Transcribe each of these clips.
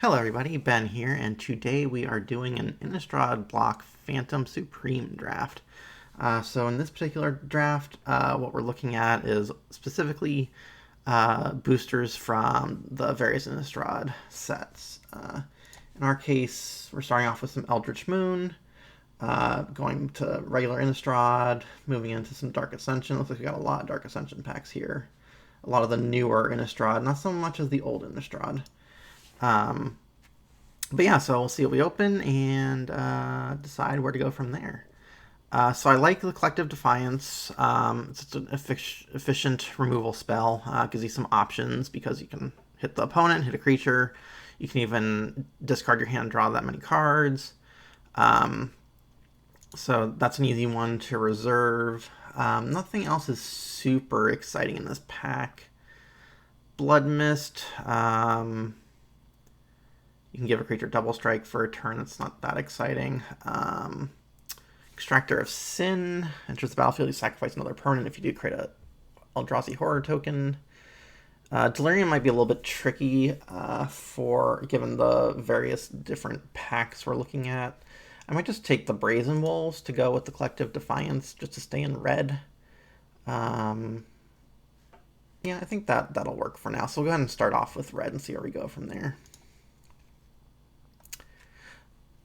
Hello everybody, Ben here, and today we are doing an Innistrad block Phantom Supreme Draft. So in this particular draft, what we're looking at is specifically boosters from the various Innistrad sets. In our case, we're starting off with some Eldritch Moon, going to regular Innistrad, moving into some Dark Ascension. Looks like we got a lot of Dark Ascension packs here. A lot of the newer Innistrad, not so much as the old Innistrad. But yeah, so we'll see what we open and decide where to go from there. So I like the Collective Defiance. It's an efficient removal spell. Gives you some options because you can hit the opponent, hit a creature. You can even discard your hand, draw that many cards. So that's an easy one to reserve. Nothing else is super exciting in this pack. Blood Mist. You can give a creature double strike for a turn. That's not that exciting. Extractor of Sin. Enters the battlefield, you sacrifice another permanent if you do create a Eldrazi Horror token. Delirium might be a little bit tricky for given the various different packs we're looking at. I might just take the Brazen Wolves to go with the Collective Defiance just to stay in red. Yeah, I think that'll work for now. So we'll go ahead and start off with red and see where we go from there.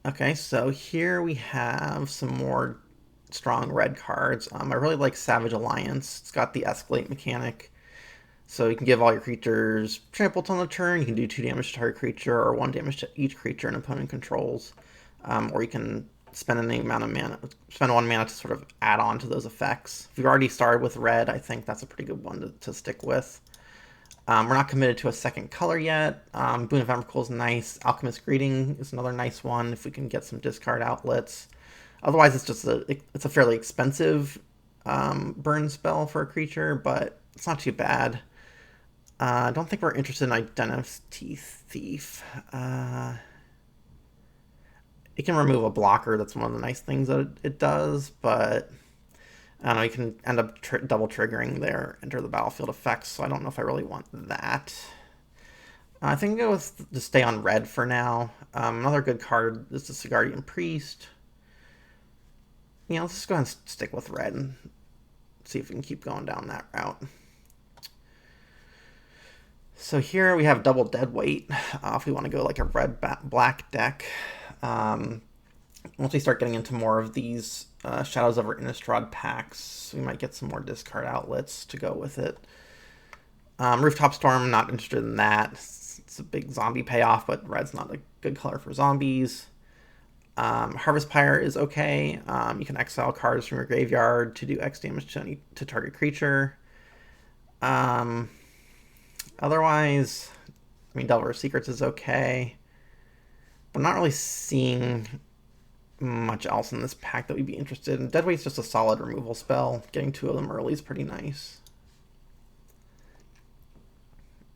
Okay, so here we have some more strong red cards. I really like Savage Alliance. It's got the Escalate mechanic. So you can give all your creatures trampled on the turn. You can do 2 damage to target creature or 1 damage to each creature an opponent controls. Or you can spend any amount of mana, spend 1 mana to sort of add on to those effects. If you've already started with red, I think that's a pretty good one to stick with. We're not committed to a second color yet. Boon of Emrakul is nice. Alchemist Greeting is another nice one if we can get some discard outlets. Otherwise, it's just it's a fairly expensive burn spell for a creature, but it's not too bad. I don't think we're interested in Identity Thief. It can remove a blocker. That's one of the nice things that it does, but I don't know, you can end up double triggering their enter the battlefield effects, so I don't know if I really want that. I think I'll go with to stay on red for now. Another good card is the Sigardian Priest. Yeah, let's just go ahead and stick with red and see if we can keep going down that route. So here we have double deadweight. If we want to go like a red-black deck. Once we start getting into more of these Shadows over Innistrad packs, we might get some more discard outlets to go with it. Rooftop Storm, not interested in that. It's a big zombie payoff, but red's not a good color for zombies. Harvest Pyre is okay. You can exile cards from your graveyard to do X damage to target creature. Otherwise, I mean, Delver's Secrets is okay. I'm not really seeing much else in this pack that we'd be interested in. Deadweight's just a solid removal spell. Getting 2 of them early is pretty nice.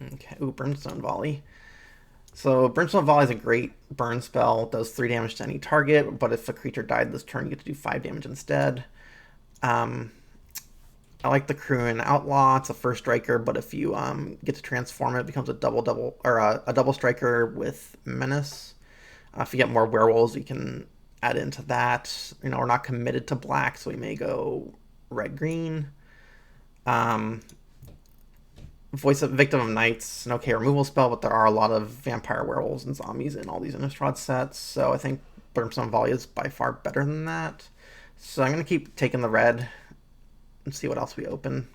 Okay, ooh, Brimstone Volley. So Brimstone Volley is a great burn spell. It does 3 damage to any target, but if a creature died this turn, you get to do 5 damage instead. I like the Cruin Outlaw. It's a first striker, but if you get to transform it, it becomes a double striker with Menace. If you get more werewolves, you can add into that. You know, we're not committed to black, so we may go red-green. Voice of Victim of Nights, an okay removal spell, but there are a lot of vampire, werewolves, and zombies in all these Innistrad sets, so I think Brimstone Volley is by far better than that. So I'm going to keep taking the red and see what else we open.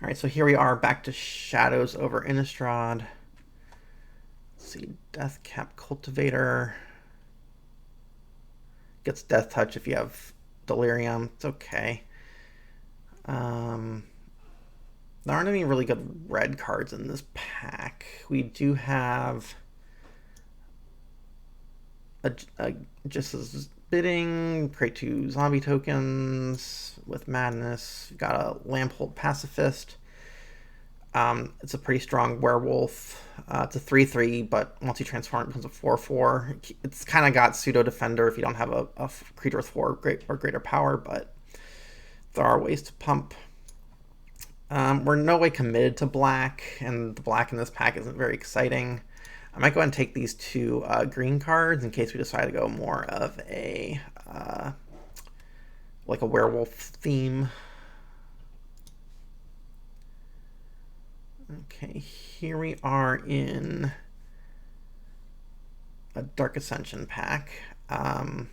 Alright, so here we are back to Shadows over Innistrad. Let's see, Deathcap Cultivator. Gets Death Touch if you have Delirium. It's okay. There aren't any really good red cards in this pack. We do have just as bidding, create 2 zombie tokens with Madness. We've got a Lamphold Pacifist. It's a pretty strong werewolf. It's a 3/3, but once you transform it, becomes a 4/4. It's kind of got pseudo defender if you don't have a creature with 4 or greater power, but there are ways to pump. We're no way committed to black, and the black in this pack isn't very exciting. I might go ahead and take these two green cards in case we decide to go more of a like a werewolf theme. Okay, here we are in a Dark Ascension pack. So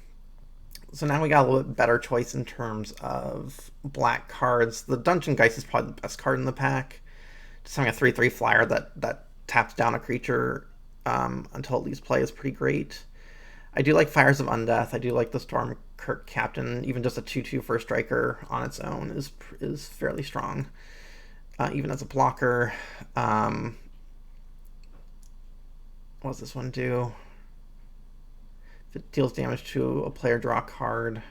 now we got a little bit better choice in terms of black cards. The Dungeon Geist is probably the best card in the pack. Just having a 3/3 flyer that taps down a creature until it leaves play is pretty great. I do like Fires of Undeath. I do like the Stormkirk Captain. Even just a 2/2 for a striker on its own is fairly strong. Even as a blocker. What does this one do? If it deals damage to a player, draw a card.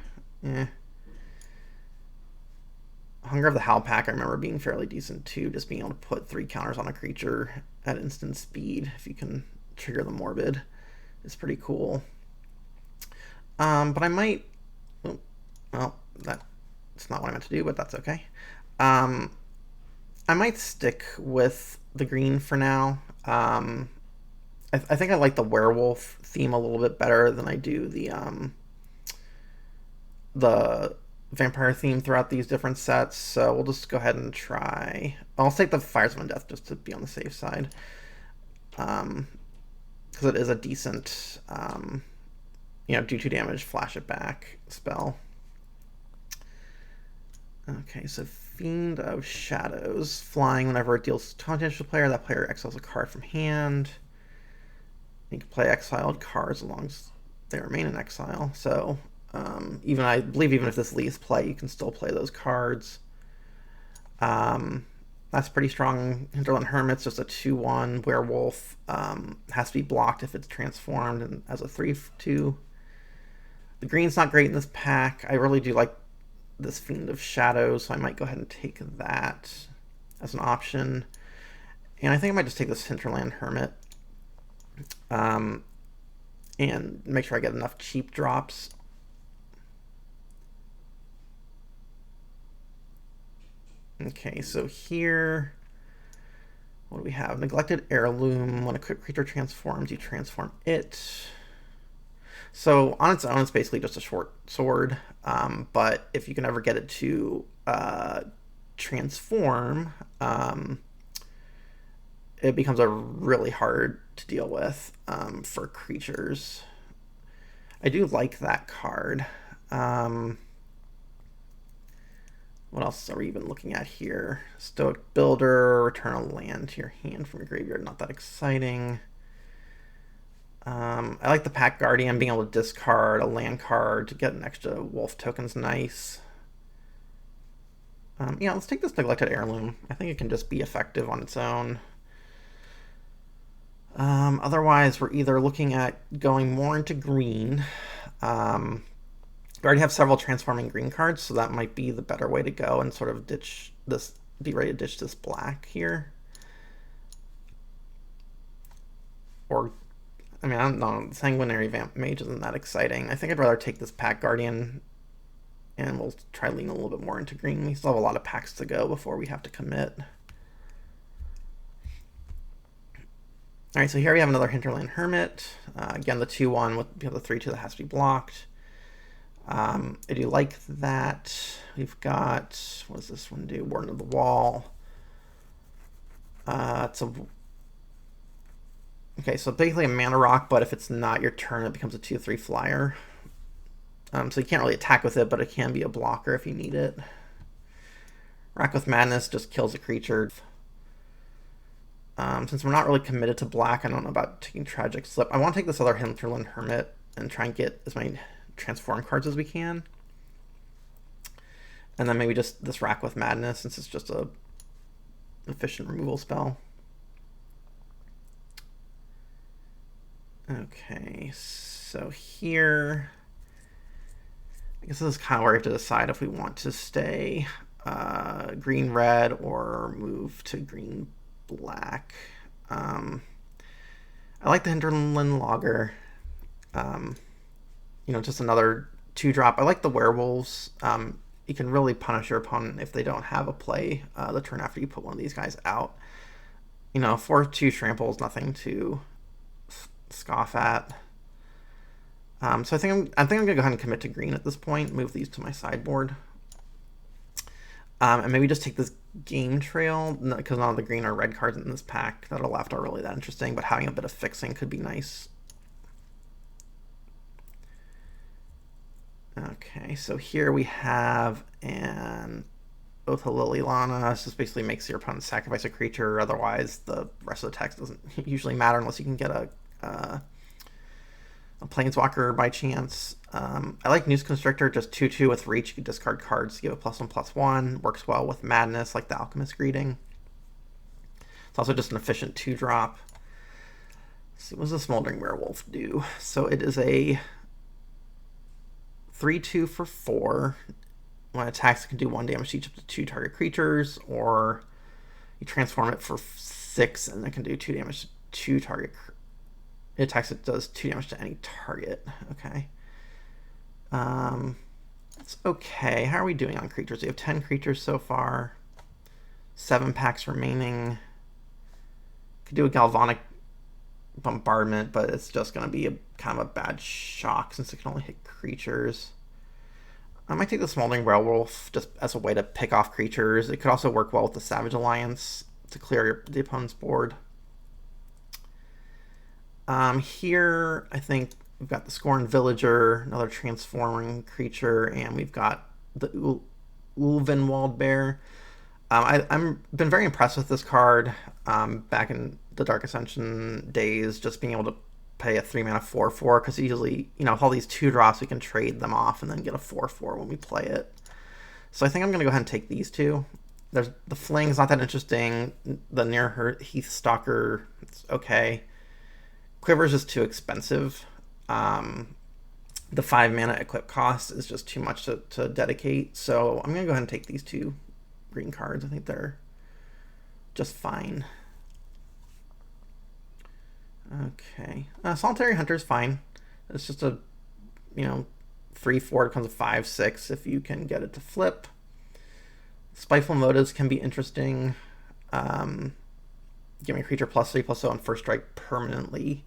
Hunger of the Howl pack, I remember being fairly decent too, just being able to put 3 counters on a creature at instant speed if you can trigger the Morbid. It's pretty cool. But I might... Oh, well, that's not what I meant to do, but that's okay. I might stick with the green for now. I think I like the werewolf theme a little bit better than I do the vampire theme throughout these different sets. So we'll just go ahead and try. I'll take the Fires of Undeath just to be on the safe side, because it is a decent, do 2 damage, flash it back spell. Okay, so Fiend of Shadows, flying whenever it deals damage to a player. That player exiles a card from hand. You can play exiled cards as long as they remain in exile. So I believe even if this leaves play, you can still play those cards. That's pretty strong. Hinterland Hermit's just a 2/1 werewolf. Has to be blocked if it's transformed and as a 3/2. The green's not great in this pack. I really do like this Fiend of Shadows, so I might go ahead and take that as an option. And I think I might just take this Hinterland Hermit. And make sure I get enough cheap drops. Okay, so here, what do we have? Neglected Heirloom. When a creature transforms, you transform it. So on its own, it's basically just a short sword. But if you can ever get it to transform, it becomes a really hard to deal with for creatures. I do like that card. What else are we even looking at here? Stoic Builder, return a land to your hand from your graveyard. Not that exciting. I like the Pack Guardian, being able to discard a land card to get an extra wolf token's nice. Yeah, let's take this Neglected Heirloom. I think it can just be effective on its own. Otherwise, we're either looking at going more into green. We already have several transforming green cards, so that might be the better way to go and sort of ditch this, be ready to ditch this black here. Or, I mean, I don't know, Sanguinary Vamp Mage isn't that exciting. I think I'd rather take this Pack Guardian, and we'll try leaning a little bit more into green. We still have a lot of packs to go before we have to commit. Alright, so here we have another Hinterland Hermit. Again, the 2/1 with the 3/2 that has to be blocked. I do like that. We've got, what does this one do? Warden of the Wall. Okay, so basically a mana rock, but if it's not your turn, it becomes a 2/3 flyer. So you can't really attack with it, but it can be a blocker if you need it. Rack with Madness just kills a creature. Since we're not really committed to black, I don't know about taking Tragic Slip. I want to take this other Hinterland Hermit and try and get as many transform cards as we can. And then maybe just this Rack with Madness, since it's just a efficient removal spell. Okay, so here, I guess this is kind of where we have to decide if we want to stay green-red or move to green-black. I like the Hinterland Logger. Just another 2-drop. I like the werewolves. You can really punish your opponent if they don't have a play the turn after you put one of these guys out. 4/2 trample is nothing to scoff at. So I think I'm gonna go ahead and commit to green at this point. Move these to my sideboard, and maybe just take this game trail because none of the green or red cards in this pack that are left are really that interesting. But having a bit of fixing could be nice. Okay, so here we have an Oath of Liliana. This just basically makes your opponent sacrifice a creature. Otherwise, the rest of the text doesn't usually matter unless you can get a Planeswalker by chance. I like Noose Constrictor, just 2/2 with reach. You can discard cards to give a +1/+1. Works well with Madness, like the Alchemist Greeting. It's also just an efficient 2-drop. Let's see, what does the Smoldering Werewolf do? So it is a 3/2 for 4. When it attacks, it can do 1 damage to each of the 2 target creatures, or you transform it for 6 and it can do 2 damage to 2 target creatures. It attacks, it does 2 damage to any target. Okay. That's okay. How are we doing on creatures? We have 10 creatures so far. 7 packs remaining. Could do a Galvanic Bombardment, but it's just going to be kind of a bad shock since it can only hit creatures. I might take the Smoldering Werewolf just as a way to pick off creatures. It could also work well with the Savage Alliance to clear the opponent's board. Here, I think we've got the Scorned Villager, another transforming creature, and we've got the Ulvenwald Bear. I've been very impressed with this card back in the Dark Ascension days, just being able to pay a 3-mana 4/4, because usually, with all these 2-drops, we can trade them off and then get a 4/4 when we play it. So I think I'm going to go ahead and take these two. The Fling's not that interesting. The Near Heath Stalker, it's okay. Quiver's just too expensive. The 5-mana equip cost is just too much to dedicate. So I'm going to go ahead and take these 2 green cards. I think they're just fine. Okay. Solitary Hunter's fine. It's just a, free 4. It becomes a 5/6 if you can get it to flip. Spiteful Motives can be interesting. Give me a creature +3/+0 on first strike permanently.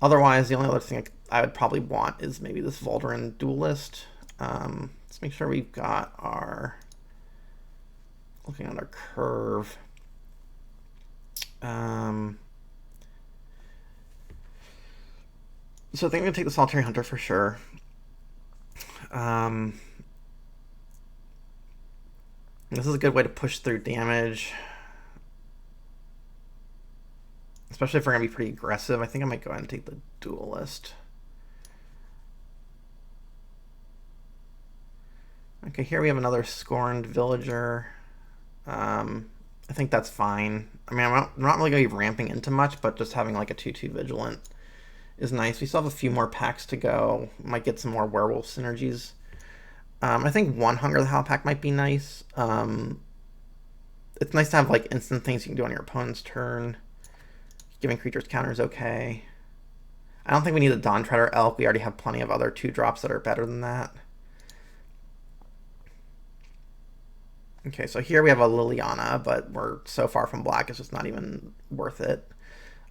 Otherwise, the only other thing I would probably want is maybe this Vol'daren Duelist. Let's make sure we've got looking at our curve. So I think I'm going to take the Solitary Hunter for sure. This is a good way to push through damage. Especially if we're going to be pretty aggressive. I think I might go ahead and take the Duelist. Okay, here we have another Scorned Villager. I think that's fine. I mean, I'm not really going to be ramping into much, but just having like a 2/2 Vigilant is nice. We still have a few more packs to go. Might get some more Werewolf synergies. I think 1 Hunger the Howl pack might be nice. It's nice to have like instant things you can do on your opponent's turn. Giving creatures counters okay. I don't think we need a Dawn Treader Elk. We already have plenty of other 2-drops that are better than that. Okay, so here we have a Liliana, but we're so far from black, it's just not even worth it.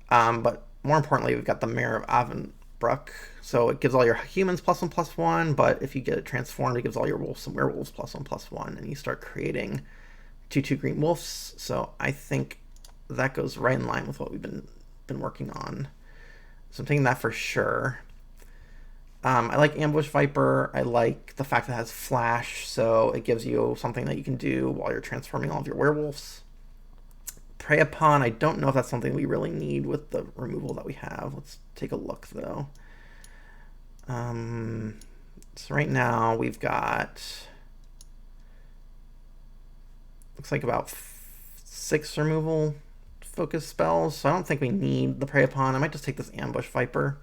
But more importantly, we've got the Mirror of Avenbrook. So it gives all your humans +1/+1, but if you get it transformed, it gives all your wolves and werewolves +1/+1, and you start creating 2/2 green wolves. So I think that goes right in line with what we've been working on. So I'm taking that for sure. I like Ambush Viper. I like the fact that it has Flash, so it gives you something that you can do while you're transforming all of your werewolves. Prey Upon, I don't know if that's something we really need with the removal that we have. Let's take a look, though. So right now we've got, looks like about 6 removal focus spells, so I don't think we need the Prey Upon. I might just take this Ambush Viper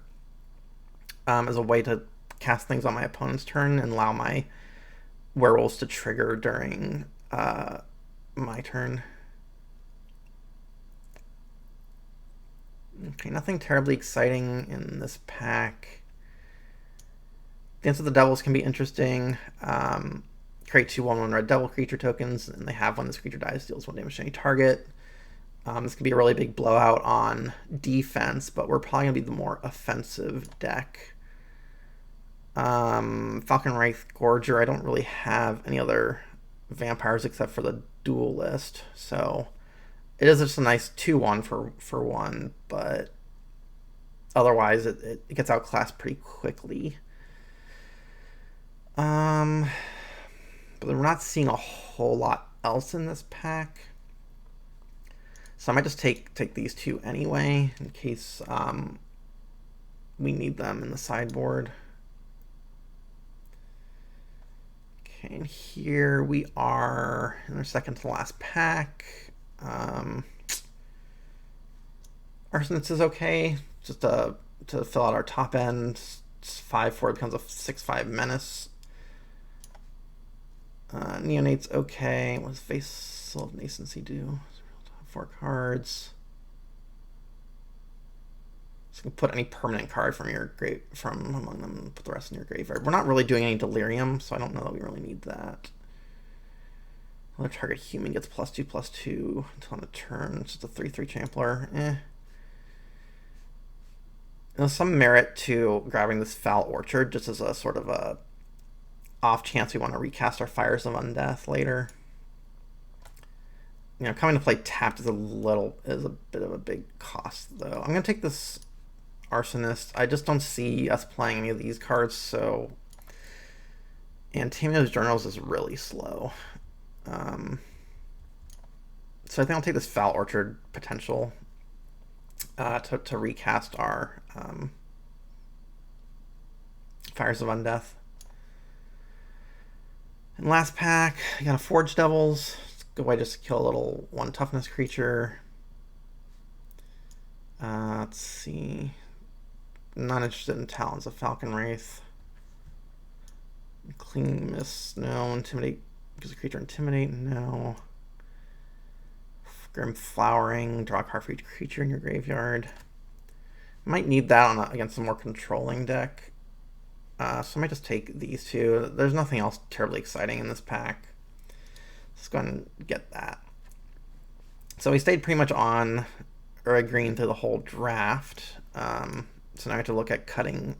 as a way to cast things on my opponent's turn and allow my werewolves to trigger during my turn. Okay, nothing terribly exciting in this pack. Dance of the Devils can be interesting. Create 2/1/1 red devil creature tokens, and they have when this creature dies, deals 1 damage to any target. This could be a really big blowout on defense, but we're probably going to be the more offensive deck. Falcon Wraith Gorger, I don't really have any other vampires except for the Duelist, so it is just a nice 2-1 for 1, but otherwise it gets outclassed pretty quickly. But we're not seeing a whole lot else in this pack. So I might just take these two anyway, in case we need them in the sideboard. Okay, and here we are in our second to last pack. Arsonist is okay, just to fill out our top end. 5-4 becomes a 6-5 menace. Neonate's okay. What does Vassal of Nascency do? 4 cards. So you can put any permanent card from among them and put the rest in your graveyard. We're not really doing any Delirium, so I don't know that we really need that. Another target human gets +2/+2 until on a turn. It's just a 3/3 Champler. There's some merit to grabbing this Foul Orchard just as a sort of a off chance we want to recast our Fires of Undeath later. You know, coming to play tapped is a bit of a big cost, though. I'm going to take this Arsonist. I just don't see us playing any of these cards, so... And Tamio's Journals is really slow. So I think I'll take this Foul Orchard potential to recast our Fires of Undeath. And last pack, I got a Forge Devils. Good way just to kill a little 1 toughness creature. Let's see. Not interested in Talons of Falcon Wraith. Clean Mist, no. Intimidate, gives a creature Intimidate, no. Grim Flowering, draw a card for each creature in your graveyard. Might need that against a more controlling deck. So I might just take these two. There's nothing else terribly exciting in this pack. Let's go ahead and get that. So we stayed pretty much on or agreeing through the whole draft. So now I have to look at cutting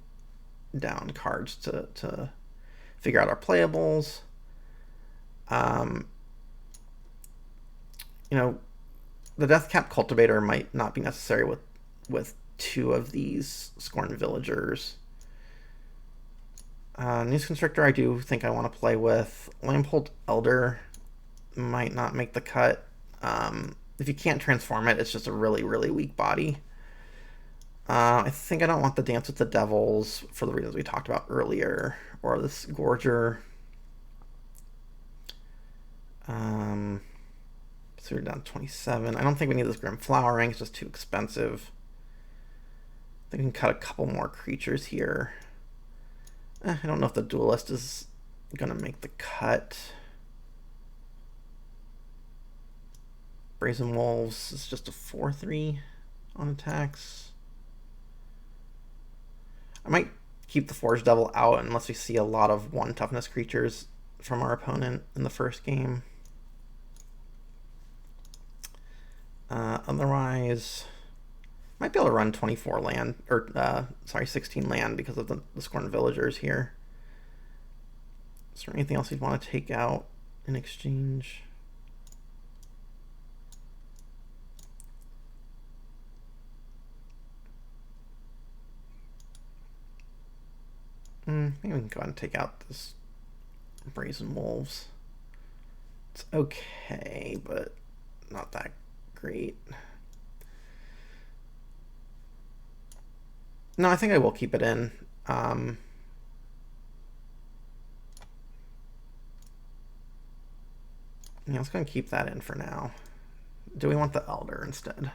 down cards to figure out our playables. You know, the Deathcap Cultivator might not be necessary with 2 of these Scorned Villagers. News Constrictor I do think I want to play with. Lampold Elder might not make the cut. If you can't transform it, it's just a really, really weak body. I think I don't want the Dance with the Devils for the reasons we talked about earlier, or this Gorger. So we're down to 27. I don't think we need this Grim Flowering. It's just too expensive. I think we can cut a couple more creatures here. I don't know if the Duelist is going to make the cut. Brazen Wolves is just a 4/3 on attacks. I might keep the Forge Devil out unless we see a lot of 1 toughness creatures from our opponent in the first game. Otherwise, might be able to run 24 land, or 16 land because of the Scorned Villagers here. Is there anything else you'd want to take out in exchange? Maybe we can go ahead and take out this Brazen Wolves. It's okay, but not that great. No, I think I will keep it in. Yeah, let's go and keep that in for now. Do we want the Elder instead?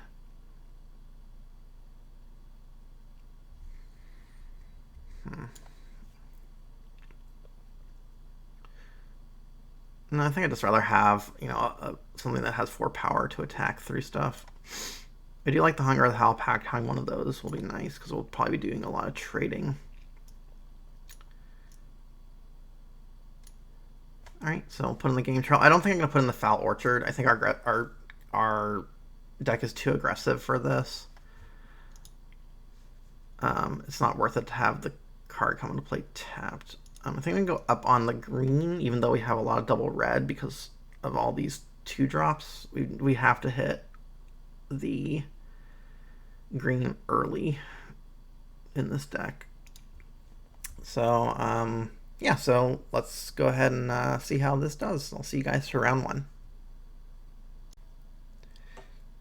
No, I think I'd just rather have, you know, something that has 4 power to attack through stuff. I do like the Hunger of the Howl Pact. Having one of those will be nice because we'll probably be doing a lot of trading. Alright, so we'll put in the Game Trail. I don't think I'm going to put in the Foul Orchard. I think our deck is too aggressive for this. It's not worth it to have the card come into play tapped. I think we can go up on the green, even though we have a lot of double red because of all these 2-drops. We have to hit the green early in this deck. So, yeah, so let's go ahead and see how this does. I'll see you guys for round 1.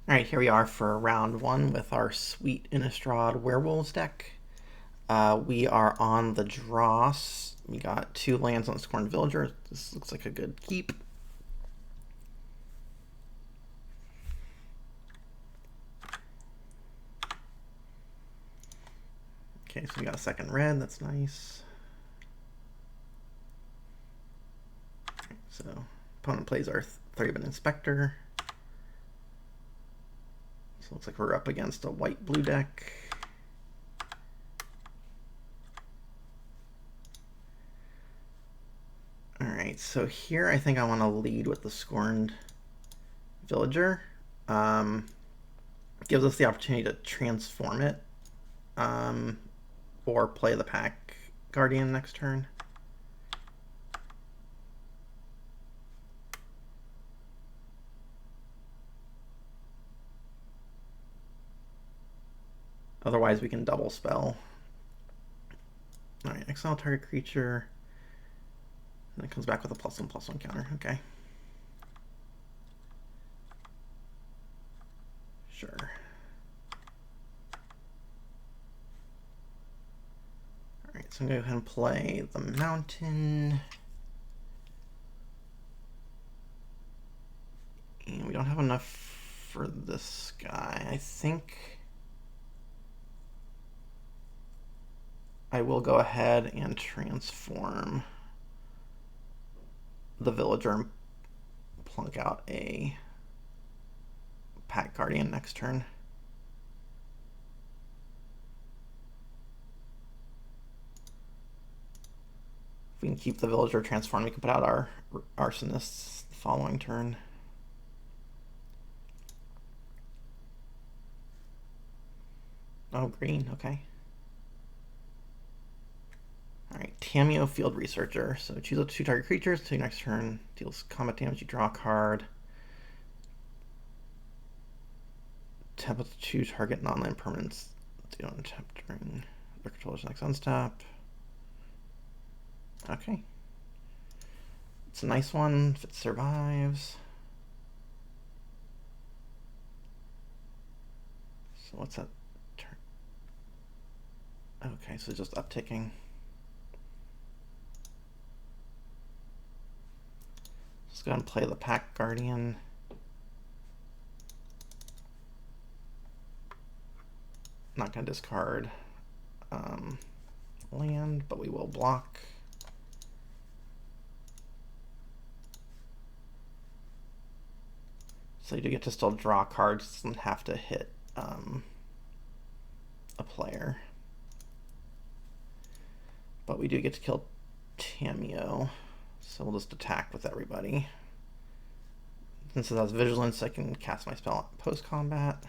Alright, here we are for round 1 with our sweet Innistrad Werewolves deck. We are on the Dross. We got 2 lands on the Scorned Villager. This looks like a good keep. Okay, so we got a second red. That's nice. So opponent plays our 3-bit Inspector. So it looks like we're up against a white-blue deck. Alright, so here I think I want to lead with the Scorned Villager. Gives us the opportunity to transform it, or play the Pack Guardian next turn. Otherwise, we can double spell. Alright, exile target creature. And it comes back with a +1/+1 counter. Okay. Sure. Alright, so I'm going to go ahead and play the Mountain. And we don't have enough for this guy. I think I will go ahead and transform the Villager and plunk out a Pack Guardian next turn. If we can keep the Villager transformed, we can put out our Arsonists the following turn. Oh, green, okay. Alright, Tamiyo Field Researcher. So choose up to 2 target creatures until your next turn deals combat damage, you draw a card. Tap up to 2 target non-land permanents. Deal untap during their controller's next unstap. Okay. It's a nice one if it survives. So what's that turn? Okay, so just upticking. Let's go ahead and play the Pack Guardian. Not going to discard land, but we will block. So you do get to still draw cards and have to hit a player. But we do get to kill Tamiyo, so we'll just attack with everybody. Since it has Vigilance, I can cast my spell post-combat.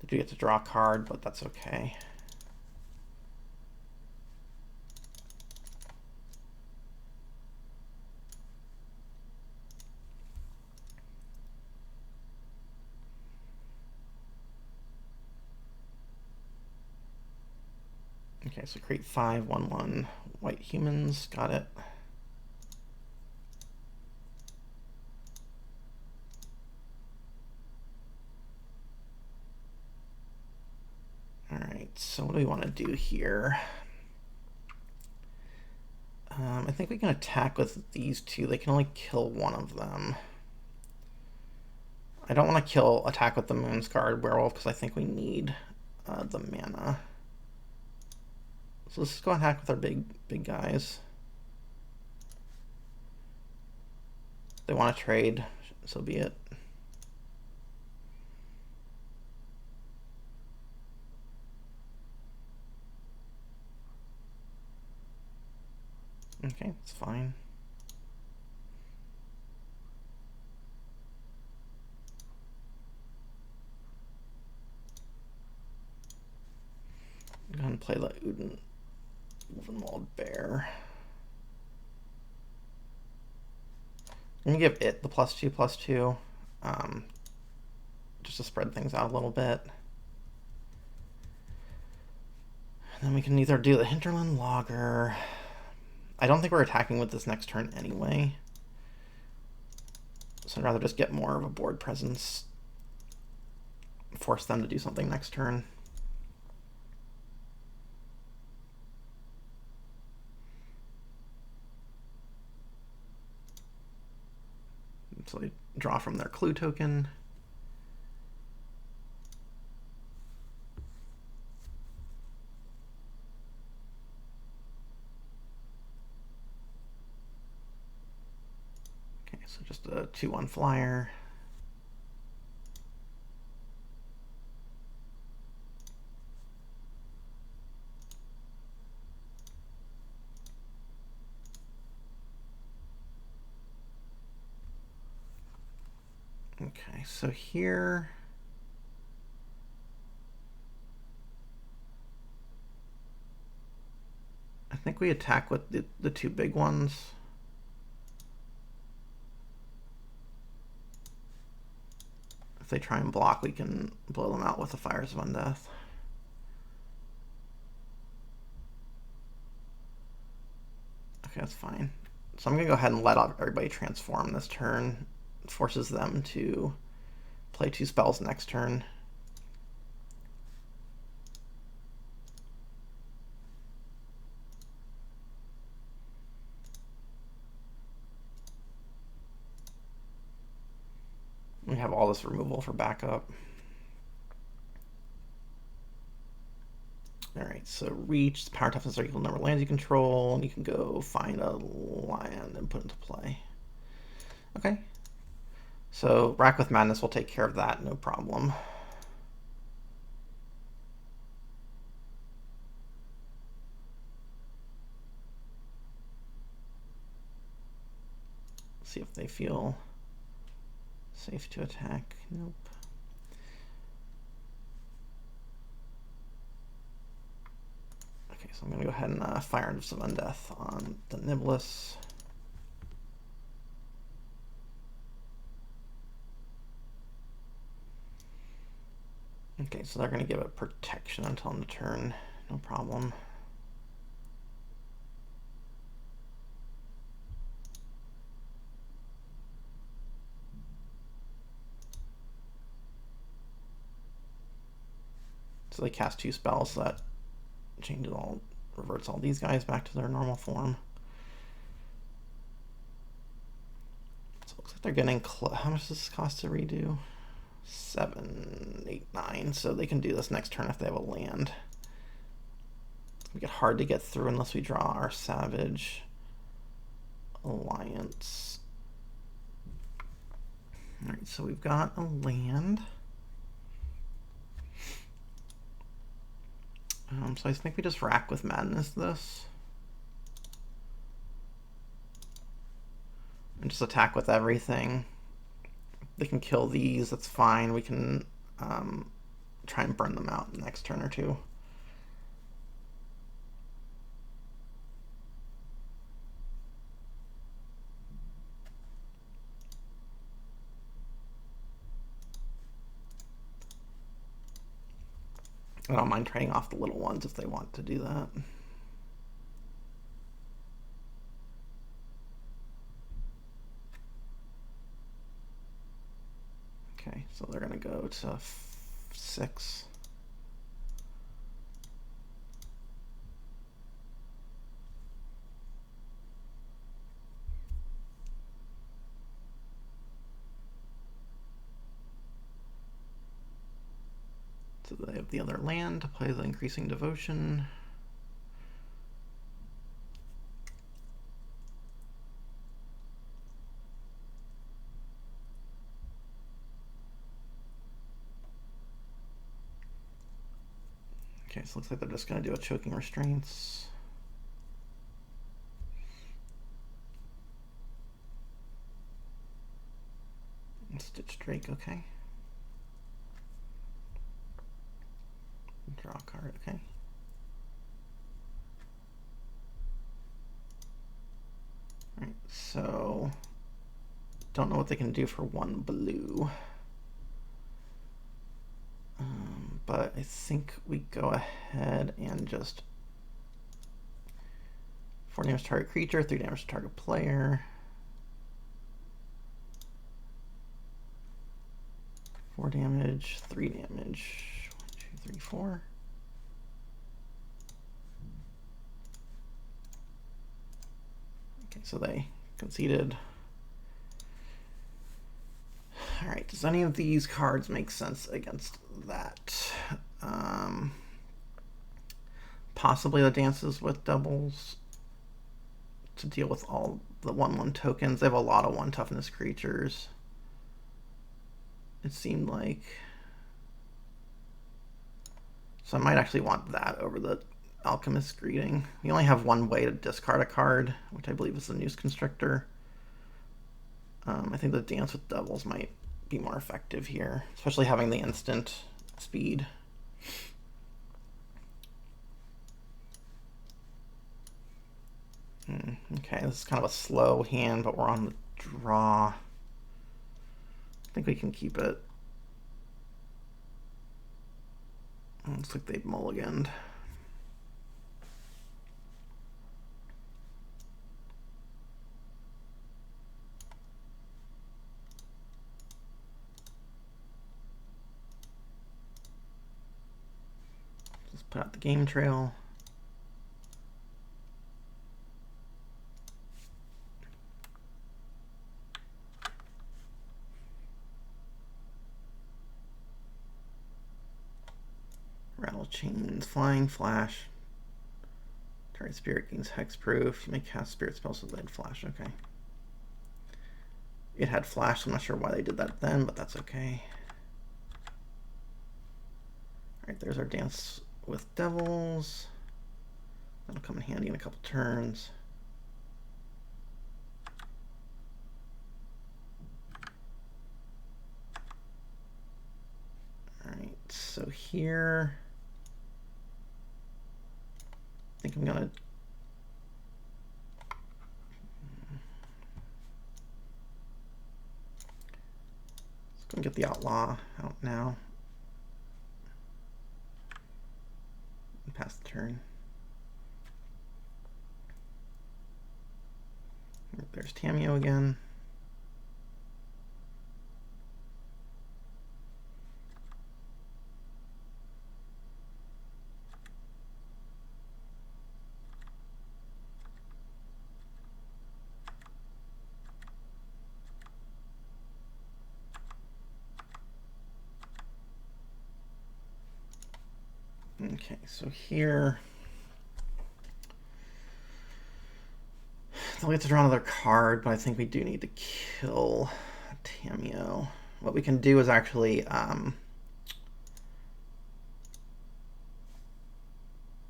They do get to draw a card, but that's okay. Okay, so create 5/1/1 white humans. Got it. Alright, so what do we want to do here? I think we can attack with these 2. They can only kill one of them. I don't want to attack with the Moonsguard Werewolf because I think we need the mana. So let's just go and hack with our big guys. They want to trade, so be it. Okay, it's fine. Go ahead and play the Uvenwald Bear. I'm gonna give it the +2/+2, just to spread things out a little bit. And then we can either do the Hinterland Logger. I don't think we're attacking with this next turn anyway, so I'd rather just get more of a board presence, force them to do something next turn. So they draw from their clue token. Okay, so just a 2/1 flyer. Okay, so here I think we attack with the two big ones. If they try and block, we can blow them out with the Fires of Undeath. Okay, that's fine. So I'm going to go ahead and let everybody transform this turn. It forces them to play 2 spells next turn. We have all this removal for backup. Alright, so reach, power toughness are equal to number of lands you control, and you can go find a land and put it into play. Okay. So Rack with Madness will take care of that, no problem. See if they feel safe to attack. Nope. Okay, so I'm going to go ahead and fire into some Undeath on the Niblis. Okay, so they're going to give it protection until end of turn. No problem. So they cast 2 spells, so that reverts all these guys back to their normal form. So it looks like they're getting how much does this cost to redo? 7, 8, 9. So they can do this next turn if they have a land. It's gonna get hard to get through unless we draw our Savage Alliance. Alright, so we've got a land. So I think we just Rack with Madness this. And just attack with everything. They can kill these, that's fine. We can try and burn them out in the next turn or two. I don't mind trading off the little ones if they want to do that. Okay, so they're going to go to 6. So they have the other land to play the Increasing Devotion. Okay, so it looks like they're just going to do a Choking Restraints. Stitch Drake, okay. Draw a card, okay. Alright, so don't know what they can do for 1 blue. But I think we go ahead and just 4 damage to target creature, 3 damage to target player. 4 damage, 3 damage. 1, 2, 3, 4. Okay, so they conceded. All right, does any of these cards make sense against that? Possibly the Dances with Doubles to deal with all the 1/1 tokens. They have a lot of 1 toughness creatures. It seemed like. So I might actually want that over the Alchemist's Greeting. We only have 1 way to discard a card, which I believe is the Noose Constrictor. I think the Dance with Devils might be more effective here, especially having the instant speed. Okay, this is kind of a slow hand, but we're on the draw. I think we can keep it. Looks like they've mulliganed. Just put out the game trail. Rattle Chains, Flying Flash. Target spirit gains hexproof. You may cast spirit spells with lead flash. Okay. It had flash, so I'm not sure why they did that then, but that's okay. Alright, there's our Dance with Devils. That'll come in handy in a couple turns. Alright, so here I think I'm gonna get the Outlaw out now. And pass the turn. There's Tamiyo again. Okay, so here they'll get to draw another card, but I think we do need to kill Tamiyo. What we can do is actually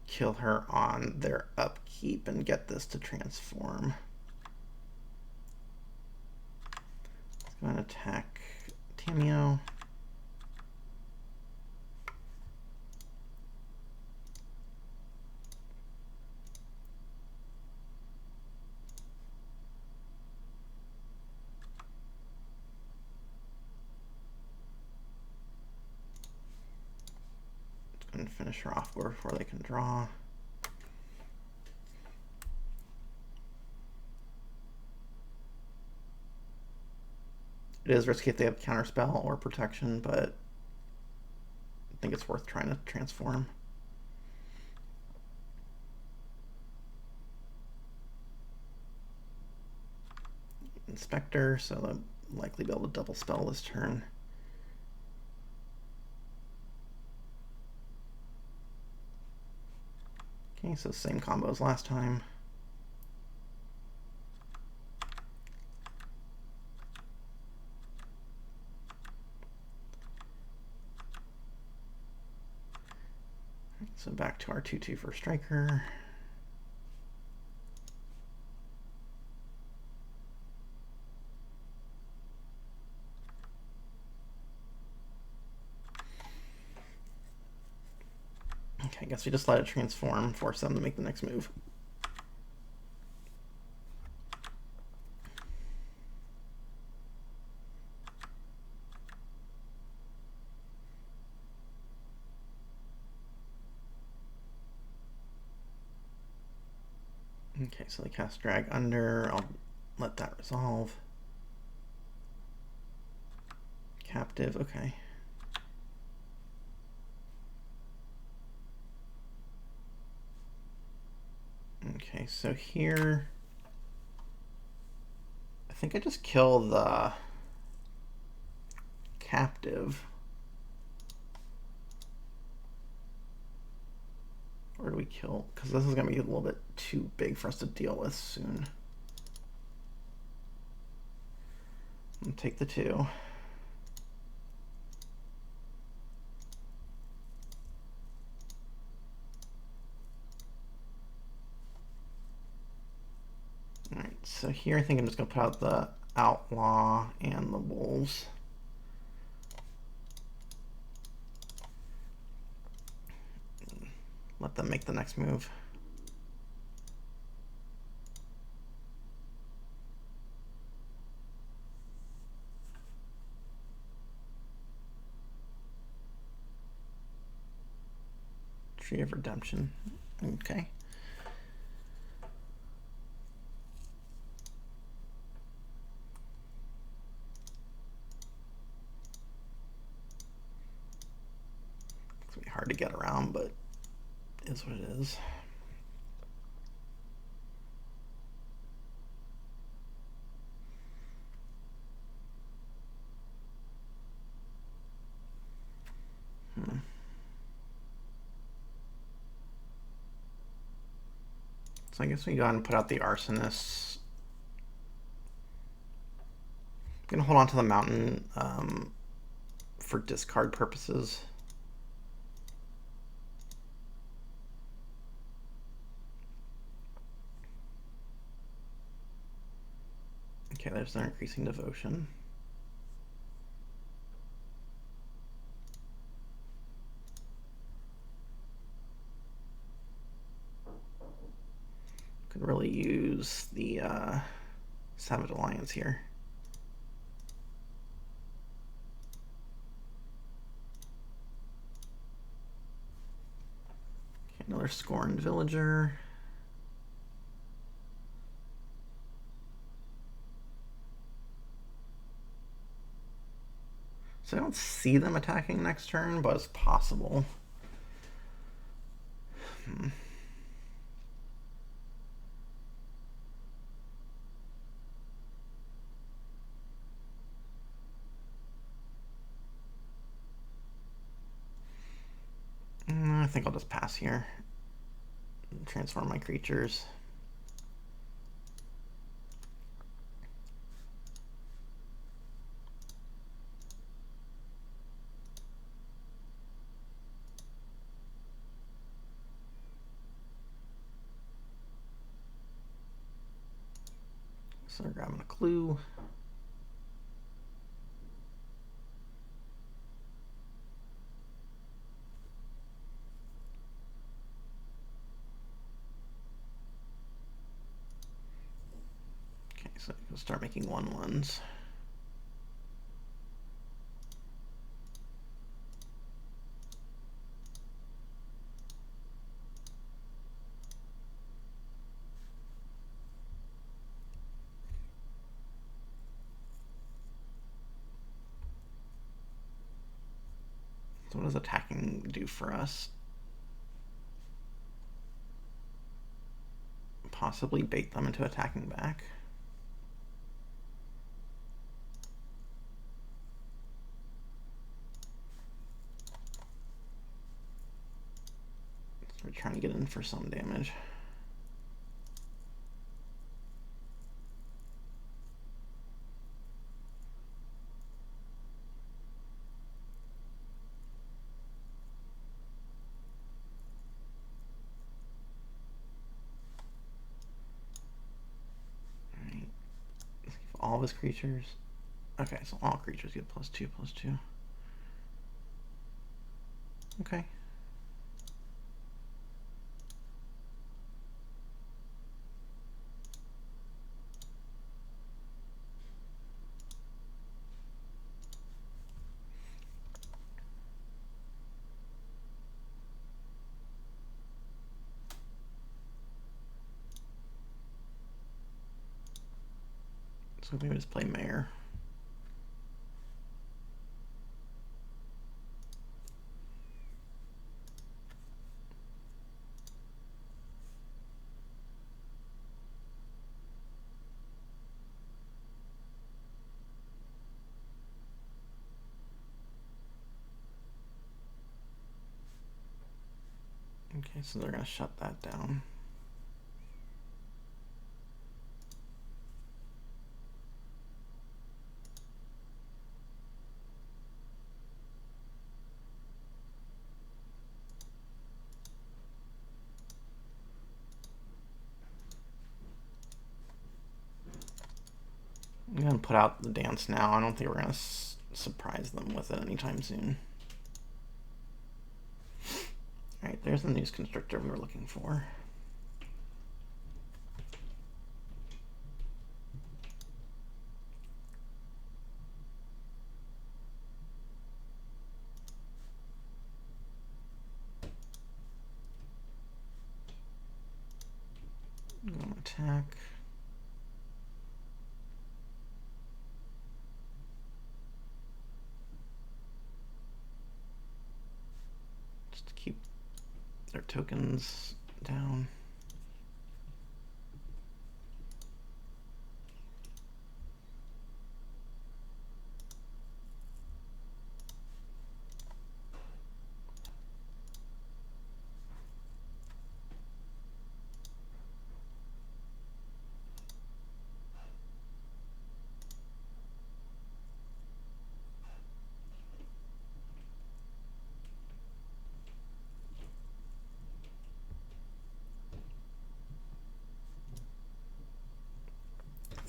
kill her on their upkeep and get this to transform. Let's go and attack Tamiyo. And finish her off before they can draw. It is risky if they have counterspell or protection, but I think it's worth trying to transform. Inspector, so they'll likely be able to double spell this turn. Okay, so same combo as last time. So back to our 2/2 for striker. guess we just let it transform, force them to make the next move. Okay, so they cast Drag Under. I'll let that resolve. Captive, okay. Okay, so here, I think I just kill the captive. Or do we kill? Because this is going to be a little bit too big for us to deal with soon. I'll take the 2. Alright, so here I think I'm just going to put out the Outlaw and the Wolves. Let them make the next move. Tree of Redemption. Okay. It's gonna be hard to get around, but it is what it is. So I guess we go ahead and put out the Arsonists. I'm gonna hold on to the Mountain for discard purposes. Okay, there's their Increasing Devotion. Could really use the Savage Alliance here. Okay, another Scorned Villager. So I don't see them attacking next turn, but it's possible. I think I'll just pass here. Transform my creatures. So we're grabbing a clue. Okay, so we'll start making 1/1s. So what does attacking do for us? Possibly bait them into attacking back. So we're trying to get in for some damage. All of his creatures. Okay, so all creatures get +2/+2. Okay. So maybe just play Mayor. Okay, so they're going to shut that down. I'm going to put out the dance now. I don't think we're going to surprise them with it anytime soon. Alright, there's the news constrictor we were looking for. I'm going to attack. Just to keep their tokens down.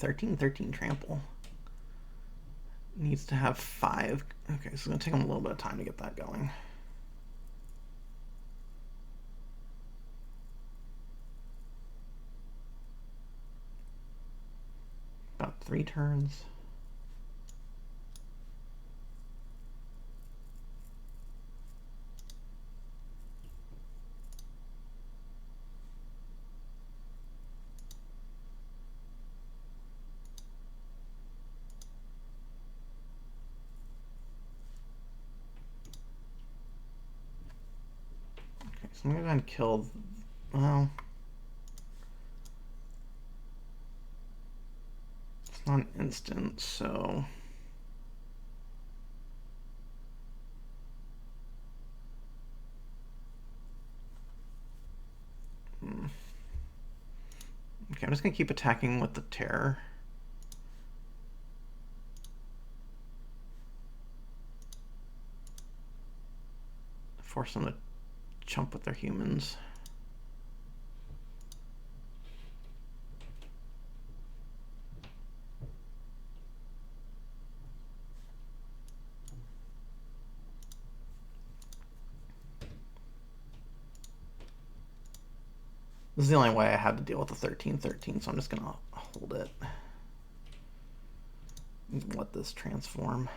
(13/13) trample. Needs to have 5. Okay, so it's going to take them a little bit of time to get that going. About 3 turns. So I'm going to go ahead and kill, well, it's not an instant, so okay, I'm just going to keep attacking with the terror. Force them to chump with their humans. This is the only way I had to deal with the 13/13, so I'm just gonna hold it. Let this transform.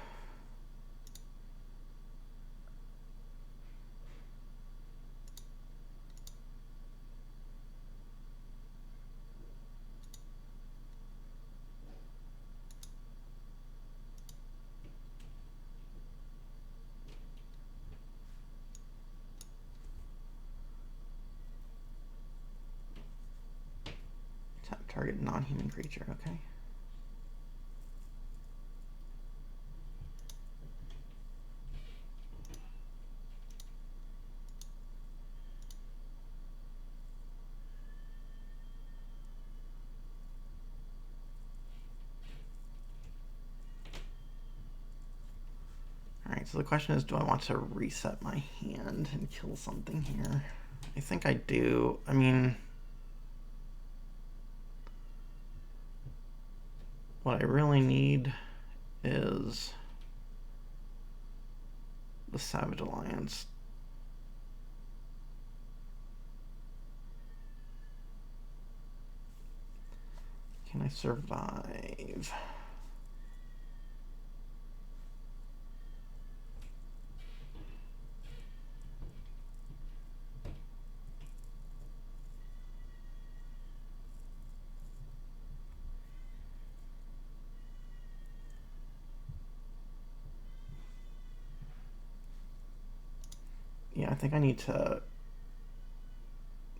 Target non-human creature, okay. Alright, so the question is, do I want to reset my hand and kill something here? I think I do. I mean, what I really need is the Savage Alliance. Can I survive? think I need to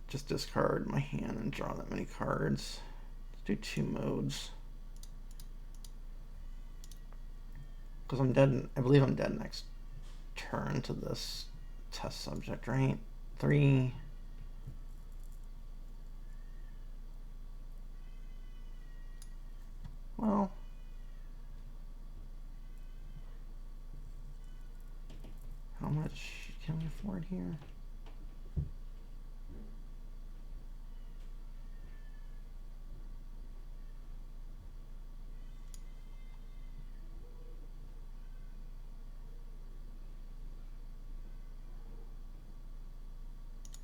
just discard my hand and draw that many cards. Let's do 2 modes. Because I'm dead, I believe I'm dead next turn to this test subject, right? 3. Well, how much can we afford here?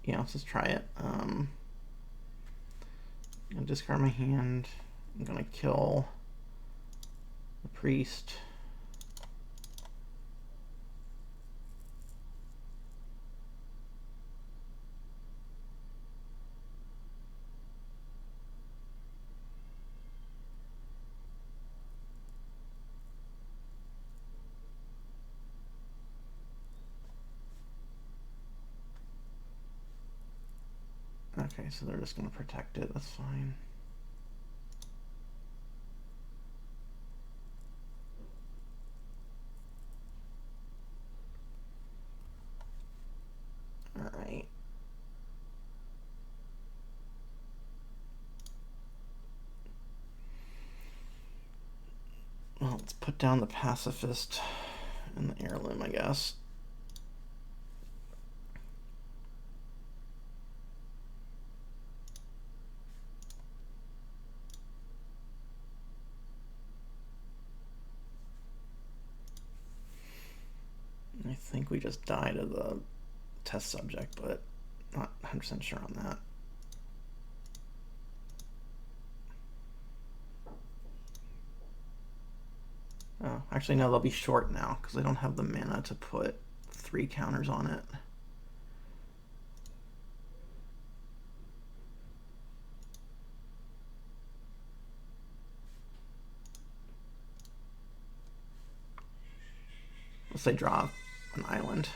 Yeah, let's just try it. I'm gonna discard my hand. I'm gonna kill the priest. Okay, so they're just gonna protect it. That's fine. All right. Well, let's put down the pacifist and the heirloom, I guess. I think we just die to the test subject, but not 100% sure on that. Oh, actually, no, they'll be short now because I don't have the mana to put 3 counters on it. Let's say draw an island.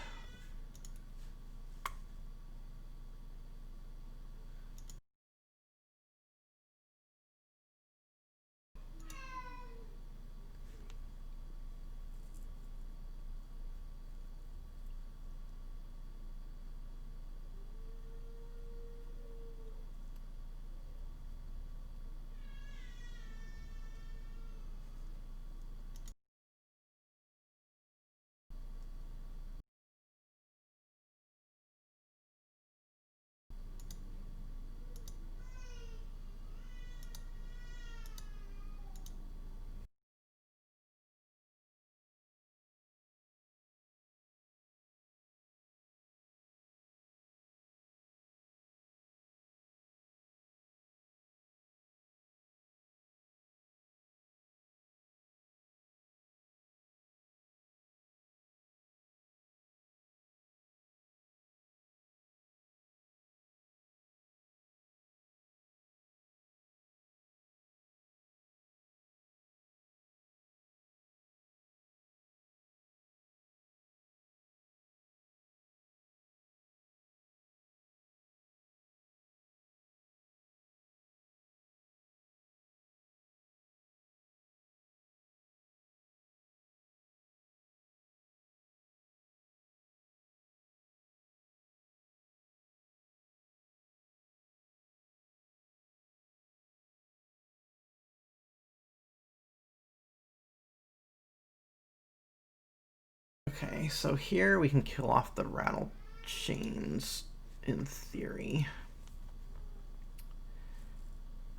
Okay, so here we can kill off the rattle chains in theory.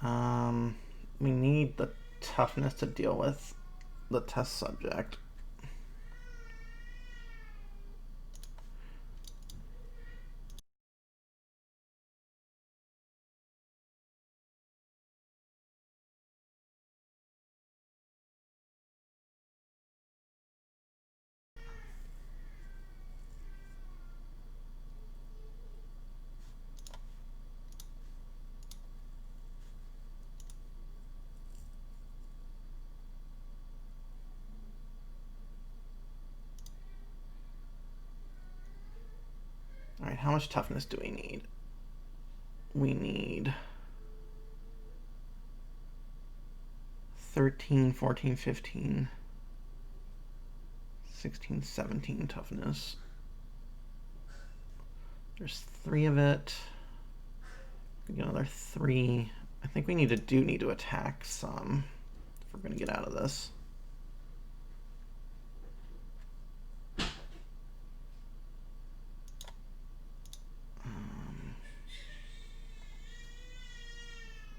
We need the toughness to deal with the test subject. how much toughness do we need? We need 13, 14, 15, 16, 17 toughness. There's 3 of it. We get another 3. I think we need to attack some if we're going to get out of this.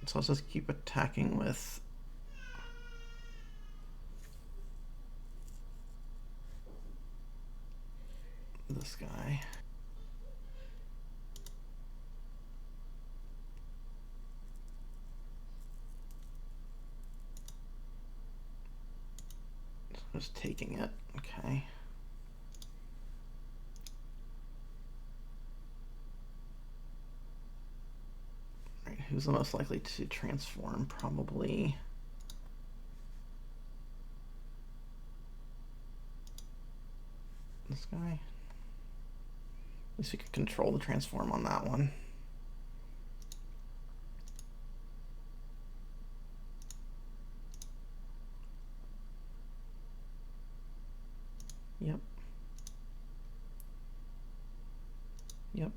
So let's just keep attacking with this guy. So just taking it, okay. All right, who's the most likely to transform? Probably this guy. At least we could control the transform on that one. Yep. Yep.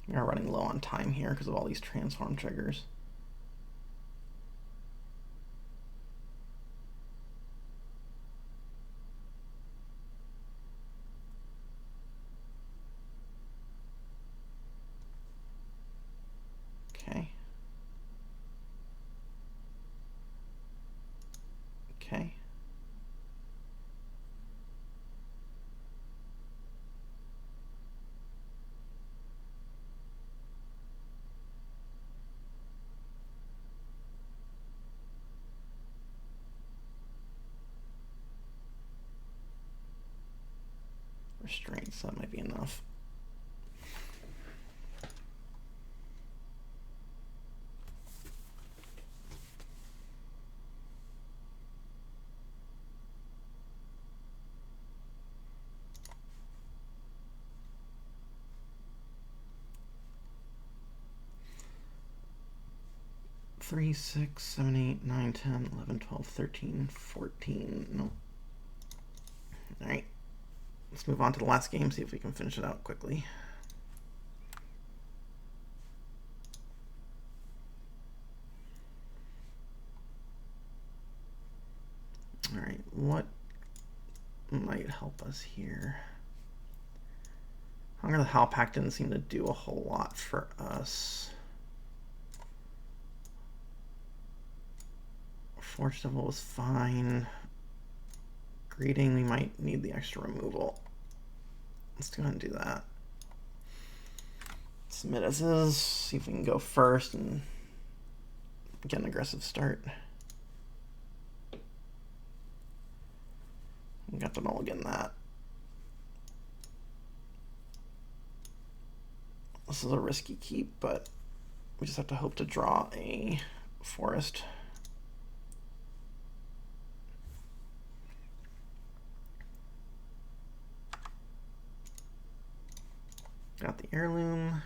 We are running low on time here because of all these transform triggers. Okay. Okay. Restraints, that might be enough. Three, 6, 7, 8, 9, 10, 11, 12, 13, 14. Nope. All right. Let's move on to the last game, see if we can finish it out quickly. All right, what might help us here? Hunger the Howl Pack didn't seem to do a whole lot for us. Forge Devil was fine. Greeting, we might need the extra removal. Let's go ahead and do that. Submit as is, see if we can go first and get an aggressive start. We got to mulligan that. This is a risky keep, but we just have to hope to draw a forest. Got the heirloom.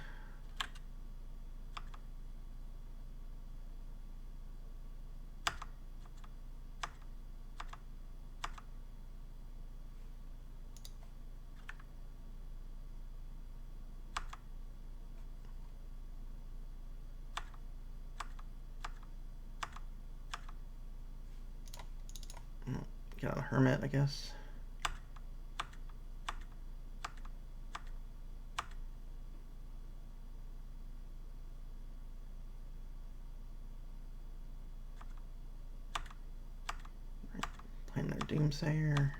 Got a hermit, I guess. Playing their Doomsayer.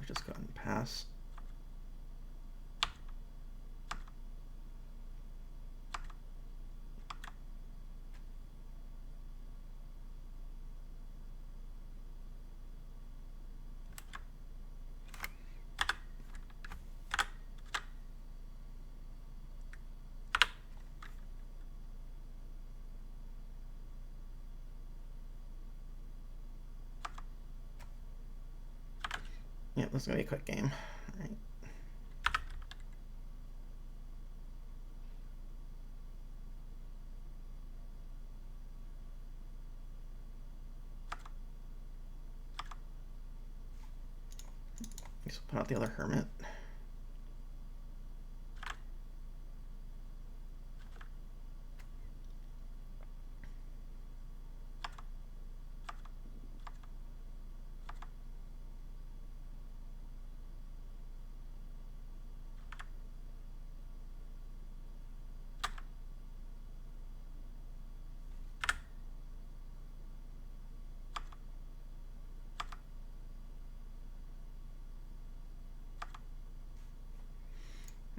We just go ahead and pass. Yeah, this is gonna be a quick game. All right. Let's put out the other Hermit.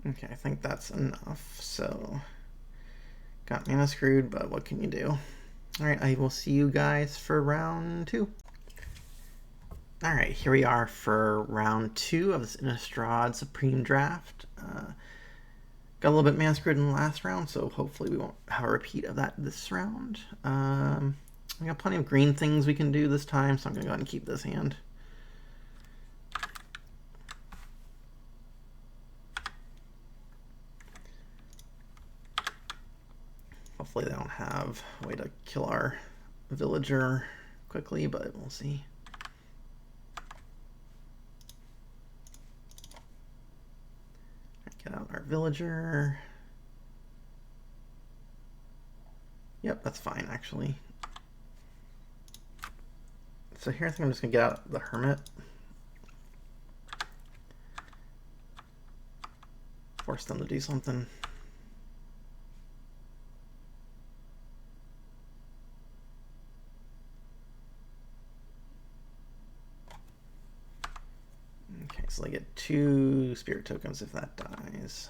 Okay, I think that's enough. So, got mana screwed, but what can you do? All right, I will see you guys for round 2. All right, here we are for round 2 of this Innistrad Supreme Draft. Got a little bit mana screwed in the last round, so hopefully we won't have a repeat of that this round. We got plenty of green things we can do this time, so I'm going to go ahead and keep this hand. Hopefully they don't have a way to kill our villager quickly, but we'll see. Get out our villager. Yep, that's fine actually. So here I think I'm just gonna get out the Hermit. Force them to do something. Okay, so they get 2 spirit tokens if that dies.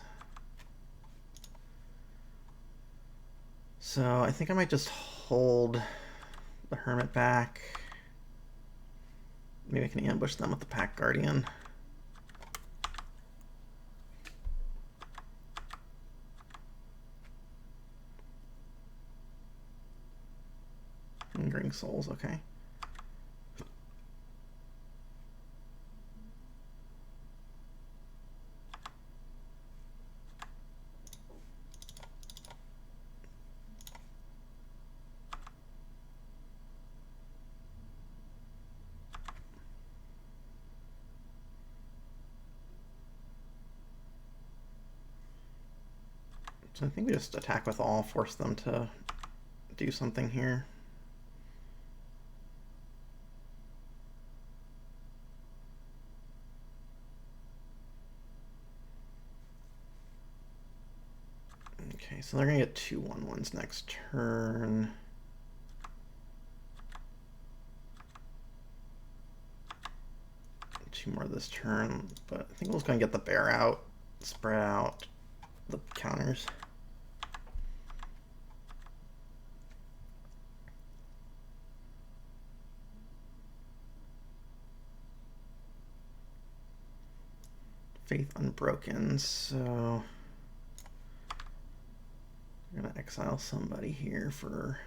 So I think I might just hold the Hermit back. Maybe I can ambush them with the Pack Guardian. Lingering Souls, okay. So I think we just attack with all, force them to do something here. Okay, so they're gonna get 2 1/1s next turn. Two more this turn, but I think we're just gonna get the bear out, spread out the counters. Faith Unbroken, so I'm gonna exile somebody here for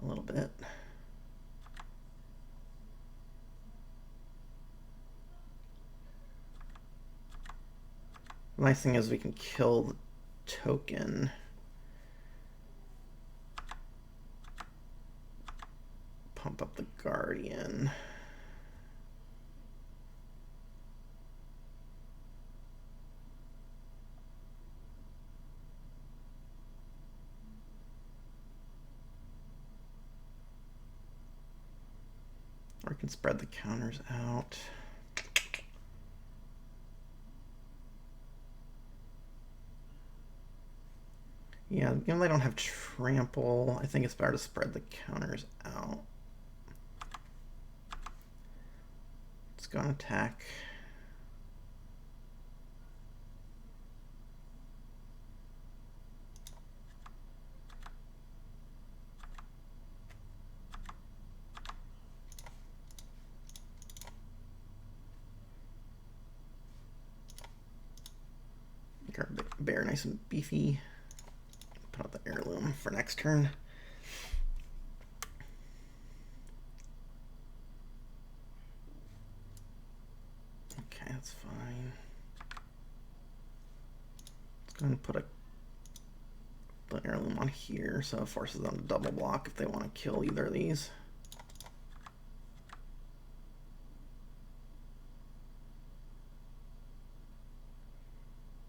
a little bit. The nice thing is we can kill the token. Pump up the Guardian. Or we can spread the counters out. Yeah, even though they don't have trample, I think it's better to spread the counters out. Let's go and attack. Make our bear nice and beefy. Put out the heirloom for next turn. that's fine. Let's go ahead and put the heirloom on here so it forces them to double block if they want to kill either of these.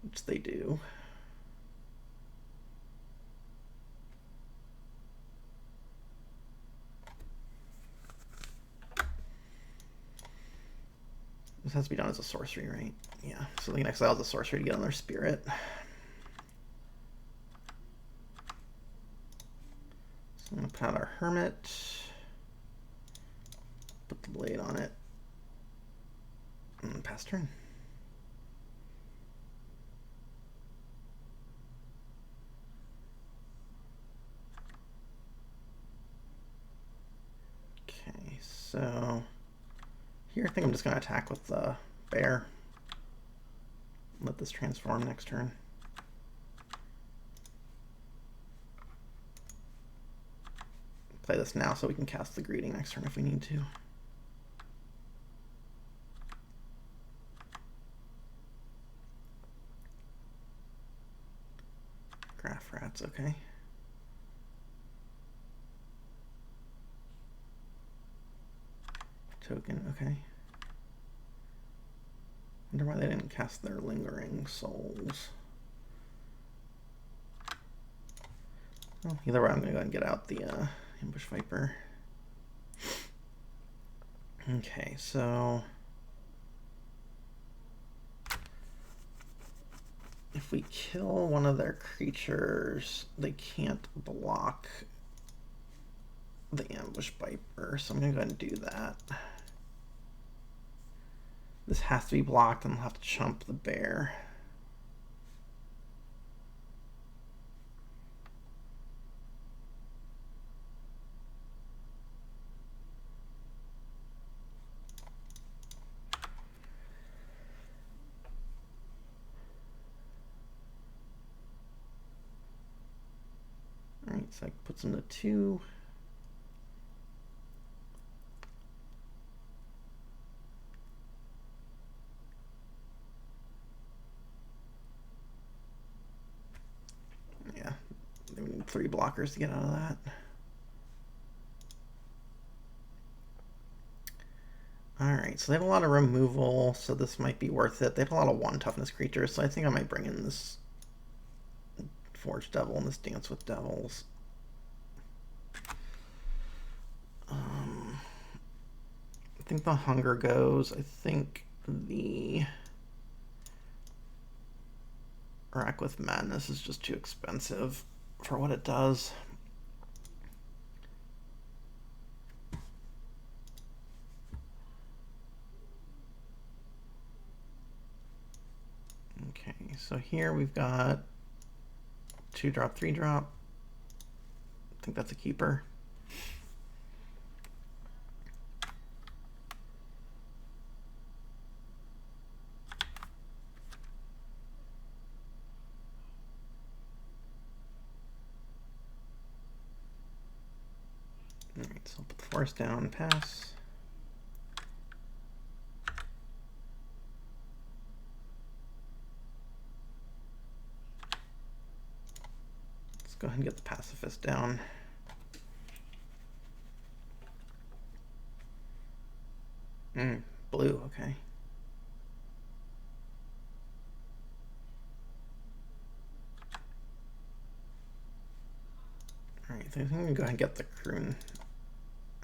Which they do. This has to be done as a sorcery, right? Yeah, so they can exile as a sorcery to get on their spirit. So I'm going to put out our Hermit. Put the blade on it. And pass turn. Okay, so here I think I'm just going to attack with the bear. Let this transform next turn. Play this now so we can cast the greeting next turn if we need to. Graph rats, okay. Token, okay. Wonder why they didn't cast their Lingering Souls. Well, either way, I'm gonna go ahead and get out the Ambush Viper. Okay, so if we kill one of their creatures, they can't block the Ambush Viper, so I'm gonna go ahead and do that. This has to be blocked, and I'll have to chump the bear. All right, so I put some to 2. Yeah, we need 3 blockers to get out of that. Alright, so they have a lot of removal, so this might be worth it. They have a lot of 1 toughness creatures, so I think I might bring in this Forge Devil and this Dance with Devils. I think the Hunger goes. I think the Rack with Madness is just too expensive for what it does. Okay, so here we've got 2-drop, 3-drop. I think that's a keeper. Alright, so I'll put the forest down, pass. Let's go ahead and get the pacifist down. Blue, okay. Alright, I think I'm gonna go ahead and get the Croon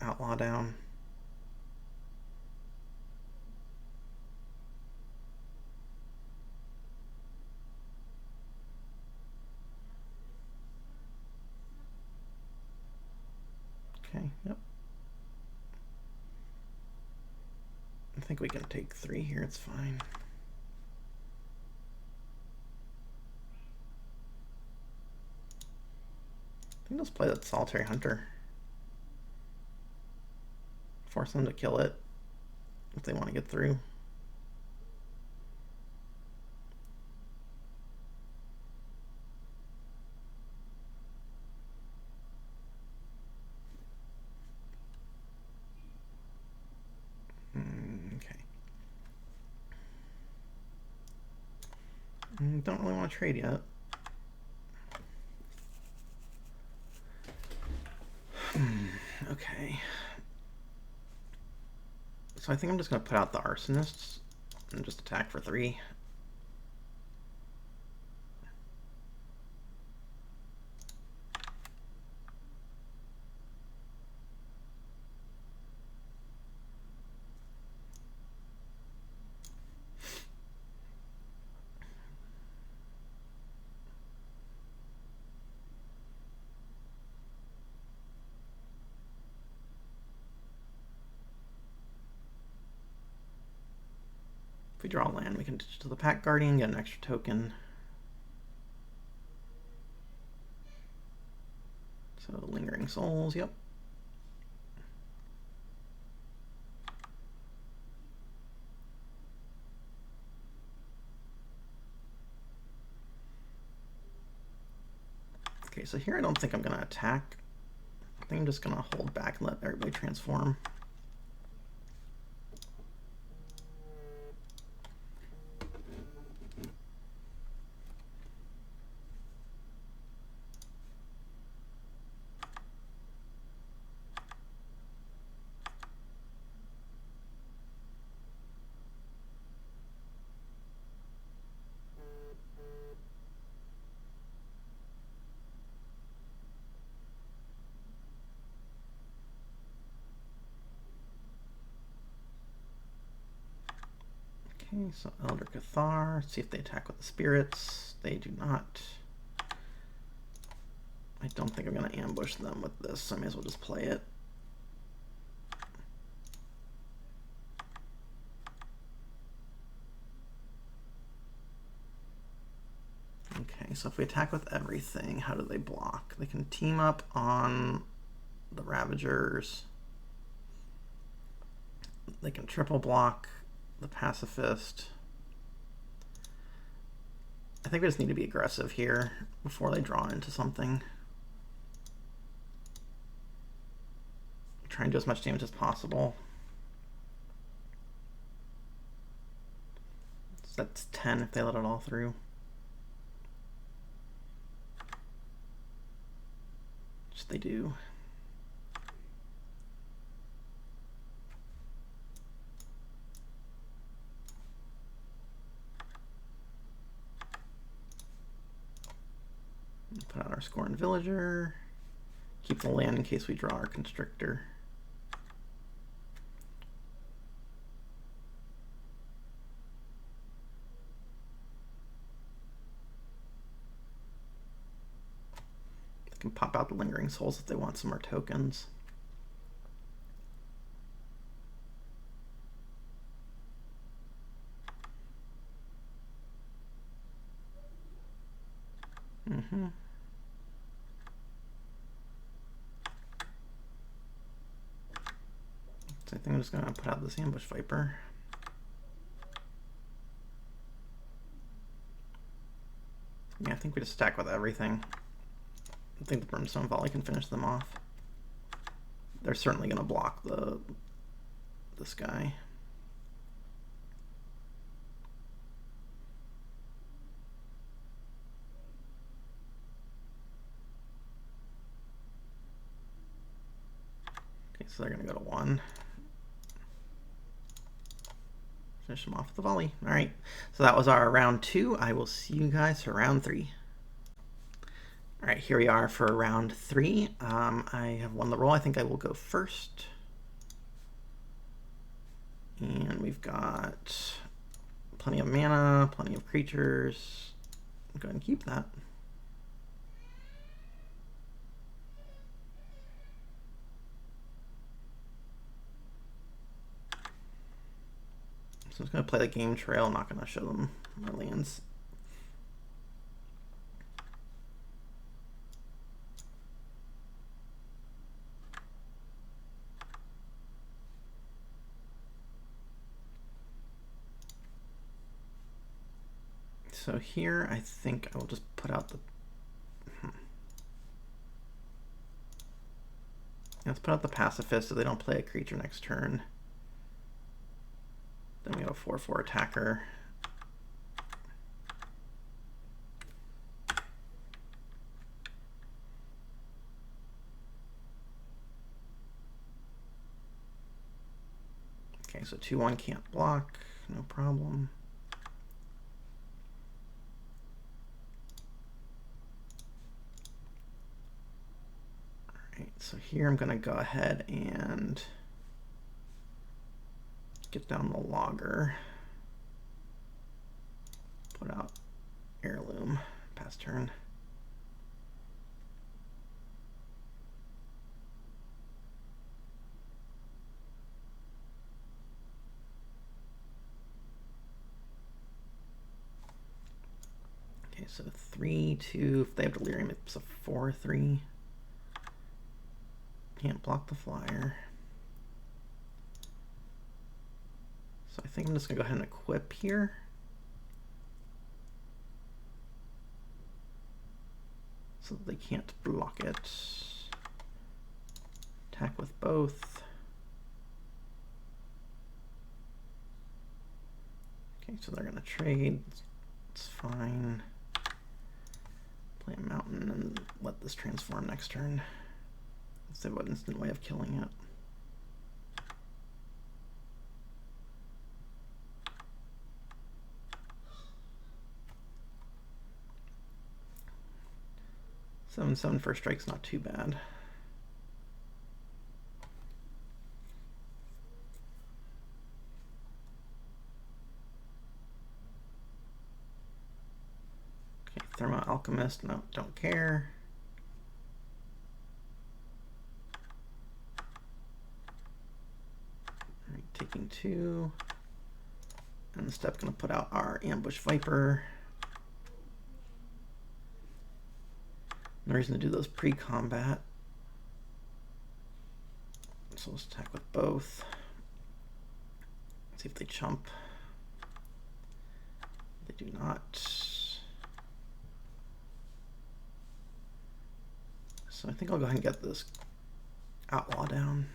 Outlaw down. Okay, yep. I think we can take 3 here, it's fine. I think let's play that Solitary Hunter. Force them to kill it if they want to get through. Okay. Don't really want to trade yet. Okay. So I think I'm just going to put out the Arsonists and just attack for 3. If we draw land, we can ditch to the Pack Guardian, get an extra token. So Lingering Souls, yep. Okay, so here I don't think I'm going to attack. I think I'm just going to hold back and let everybody transform. Okay, so Elder Cathar. Let's see if they attack with the spirits. They do not. I don't think I'm going to ambush them with this, so I may as well just play it. Okay, so if we attack with everything, how do they block? They can team up on the Ravagers. They can triple block the Pacifist. I think we just need to be aggressive here before they draw into something. Try and do as much damage as possible. So that's 10 if they let it all through. Which they do. Put out our Scorn Villager. Keep the land in case we draw our Constrictor. They can pop out the Lingering Souls if they want some more tokens. So I think I'm just going to put out this Ambush Viper. Yeah, I think we just stack with everything. I think the Brimstone Volley can finish them off. They're certainly going to block this guy. Okay, so they're going to go to 1. Finish them off with the volley. All right, so that was our round 2. I will see you guys for round 3. All right, here we are for round 3. I have won the roll. I think I will go first. And we've got plenty of mana, plenty of creatures. I'll go ahead and keep that. So I'm just going to play the game trail. I'm not going to show them my lands. So here, I think I will just put out the... Let's put out the Pacifist so they don't play a creature next turn. Then we have a 4/4 attacker. Okay, so 2/1 can't block, no problem. Alright, so here I'm gonna go ahead and get down the logger. Put out heirloom, pass turn. Okay, so 3/2. If they have delirium, it's a 4/3. Can't block the flyer. So I think I'm just gonna go ahead and equip here. So that they can't block it. Attack with both. Okay, so they're gonna trade. It's fine. Play a mountain and let this transform next turn. Let's see what instant way of killing it. Seven first strike's not too bad. Okay, Thermo Alchemist, no, don't care. All right, taking 2. And step gonna put out our Ambush Viper. No reason to do those pre-combat. So let's attack with both. Let's see if they chump. They do not. So I think I'll go ahead and get this Outlaw down.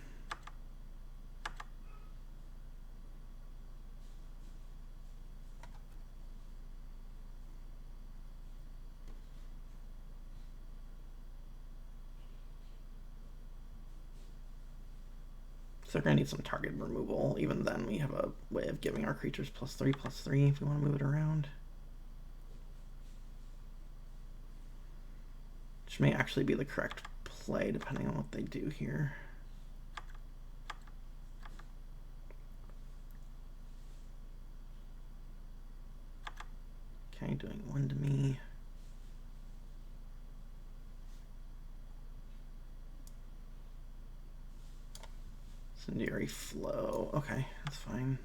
So they're going to need some target removal. Even then, we have a way of giving our creatures +3/+3 if we want to move it around. Which may actually be the correct play, depending on what they do here. Okay, doing 1 to me. Incendiary Flow. Okay, that's fine.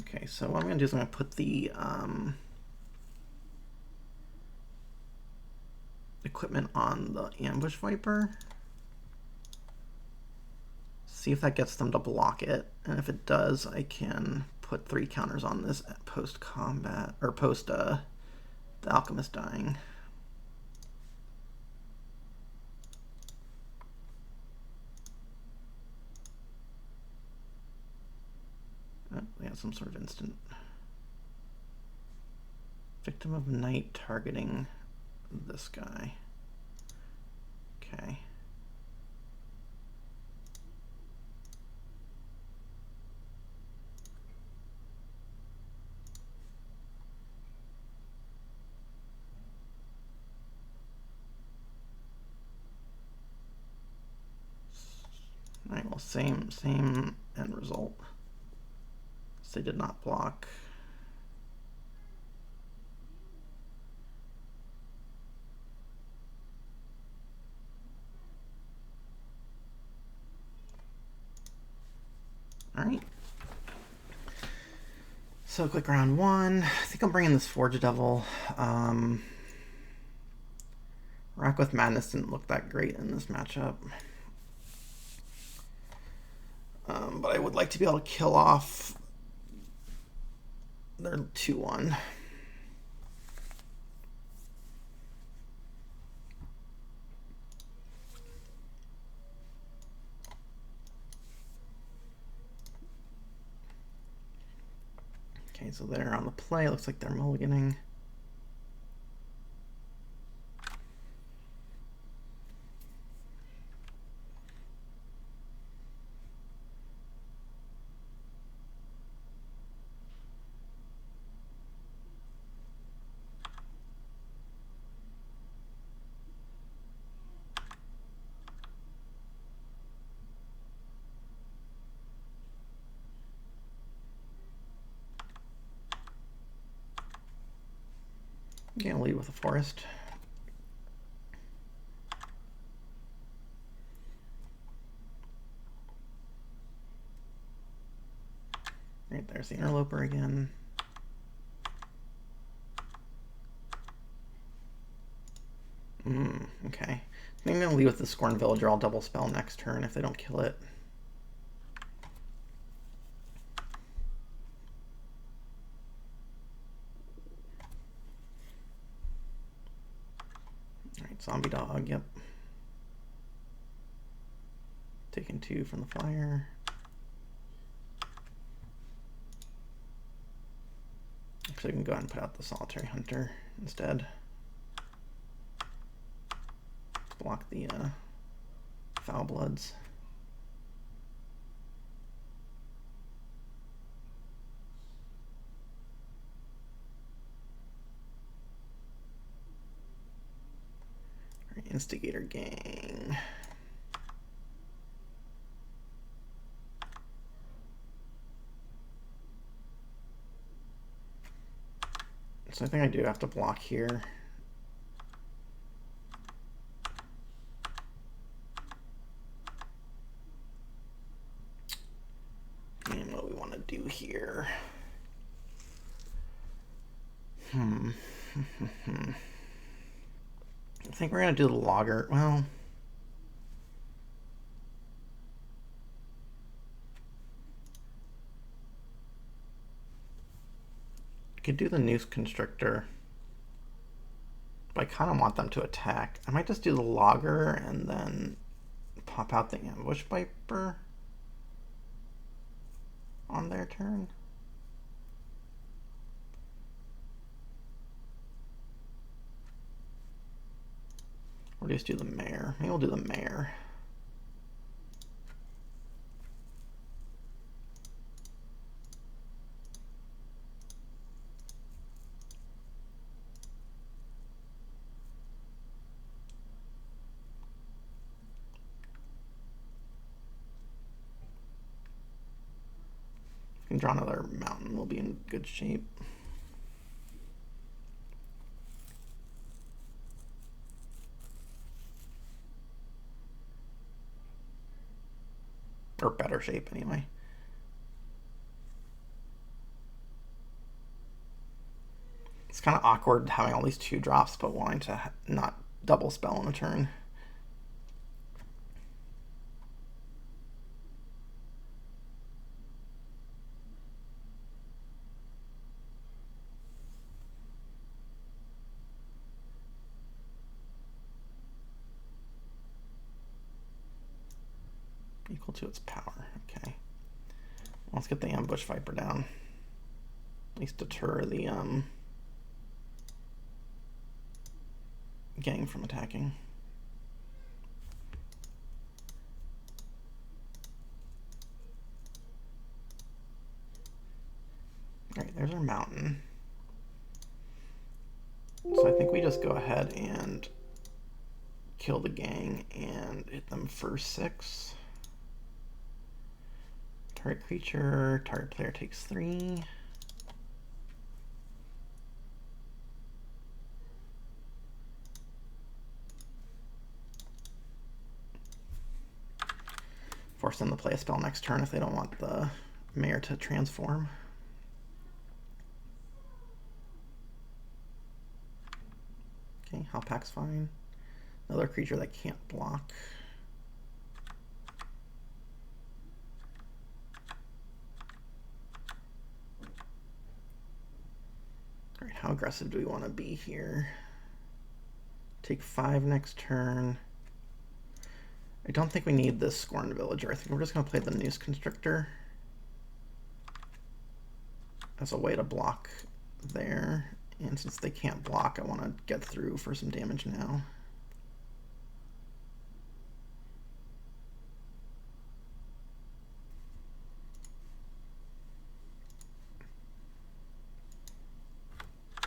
Okay, so what I'm going to do is I'm going to put the equipment on the Ambush Viper. See if that gets them to block it, and if it does, I can put 3 counters on this at post-combat, or post the Alchemist dying. Oh, we have some sort of instant. Victim of Night targeting this guy. Okay. All right, well, same end result. So they did not block. All right. So quick round 1. I think I'm bringing this Forge Devil. Rock with Madness didn't look that great in this matchup. But I would like to be able to kill off their 2/1. Okay, so they're on the play. Looks like they're mulliganing. Yeah, lead with a forest. Right, there's the interloper again. Okay. I think I'm gonna lead with the Scorn Villager. I'll double spell next turn if they don't kill it. Alright, Zombie Dog, yep. Taking 2 from the flyer. Actually, I can go ahead and put out the Solitary Hunter instead. Block the Foul Bloods. Alright, Instigator Gang. So I think I do have to block here. And what we want to do here. I think we're going to do the logger. Well, could do the Noose Constrictor, but I kind of want them to attack. I might just do the logger and then pop out the Ambush Viper on their turn. Or just do the Mare. Maybe we'll do the Mare. If we can draw another mountain, we'll be in good shape. Or better shape, anyway. It's kind of awkward having all these 2 drops, but wanting to not double spell on a turn. Equal to its power. Okay. Let's get the Ambush Viper down. At least deter the gang from attacking. Alright, there's our mountain. So I think we just go ahead and kill the gang and hit them for 6. Target creature, target player takes 3. Force them to play a spell next turn if they don't want the Mare to transform. Okay, Halpack's fine. Another creature that can't block. Alright, how aggressive do we want to be here? Take 5 next turn. I don't think we need this Scorned Villager. I think we're just going to play the Noose Constrictor. as a way to block there. And since they can't block, I want to get through for some damage now.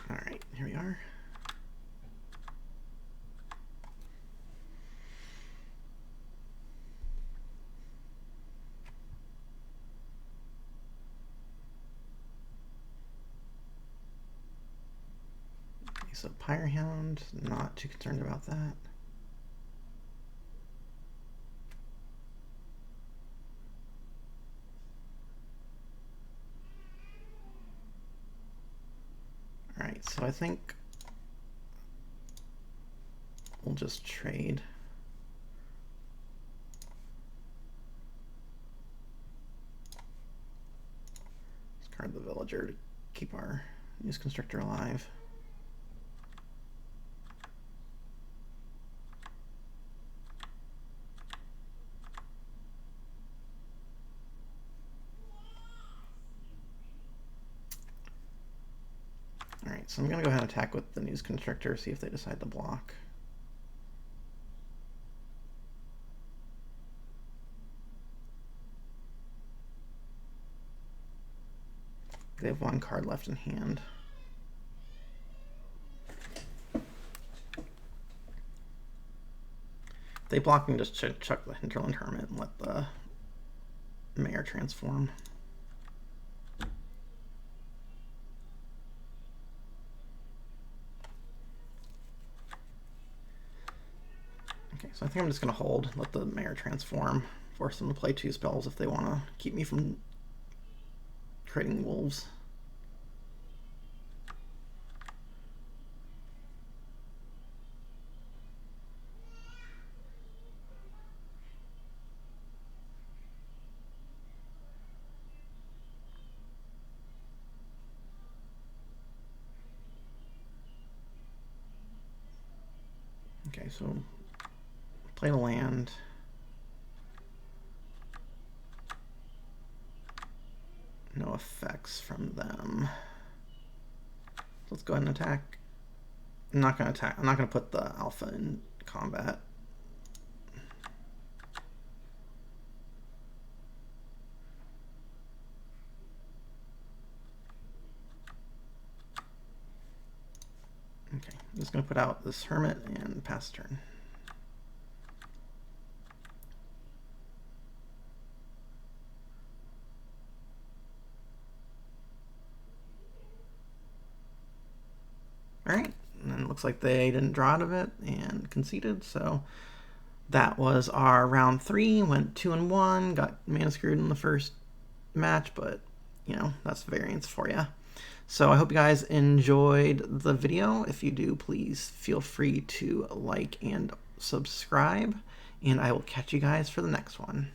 All right, here we are. So Pyrehound, not too concerned about that. All right, so I think we'll just trade. Discard the villager to keep our News Constructor alive. Alright, so I'm going to go ahead and attack with the News Constructor, see if they decide to block. They have one card left in hand. If they block, and just chuck the Hinterland Hermit and let the Mayor transform. Okay, so I think I'm just going to hold, let the Mayor transform, force them to play 2 spells if they want to keep me from creating wolves. Okay, so play the land. No effects from them. Let's go ahead and attack. I'm not going to attack. I'm not going to put the alpha in combat. Okay, I'm just going to put out this Hermit and pass turn. All right, and then it looks like they didn't draw out of it and conceded, so that was our round 3. Went 2-1, got mana screwed in the first match, but you know, that's variance for you. So I hope you guys enjoyed the video. If you do, please feel free to like and subscribe, and I will catch you guys for the next one.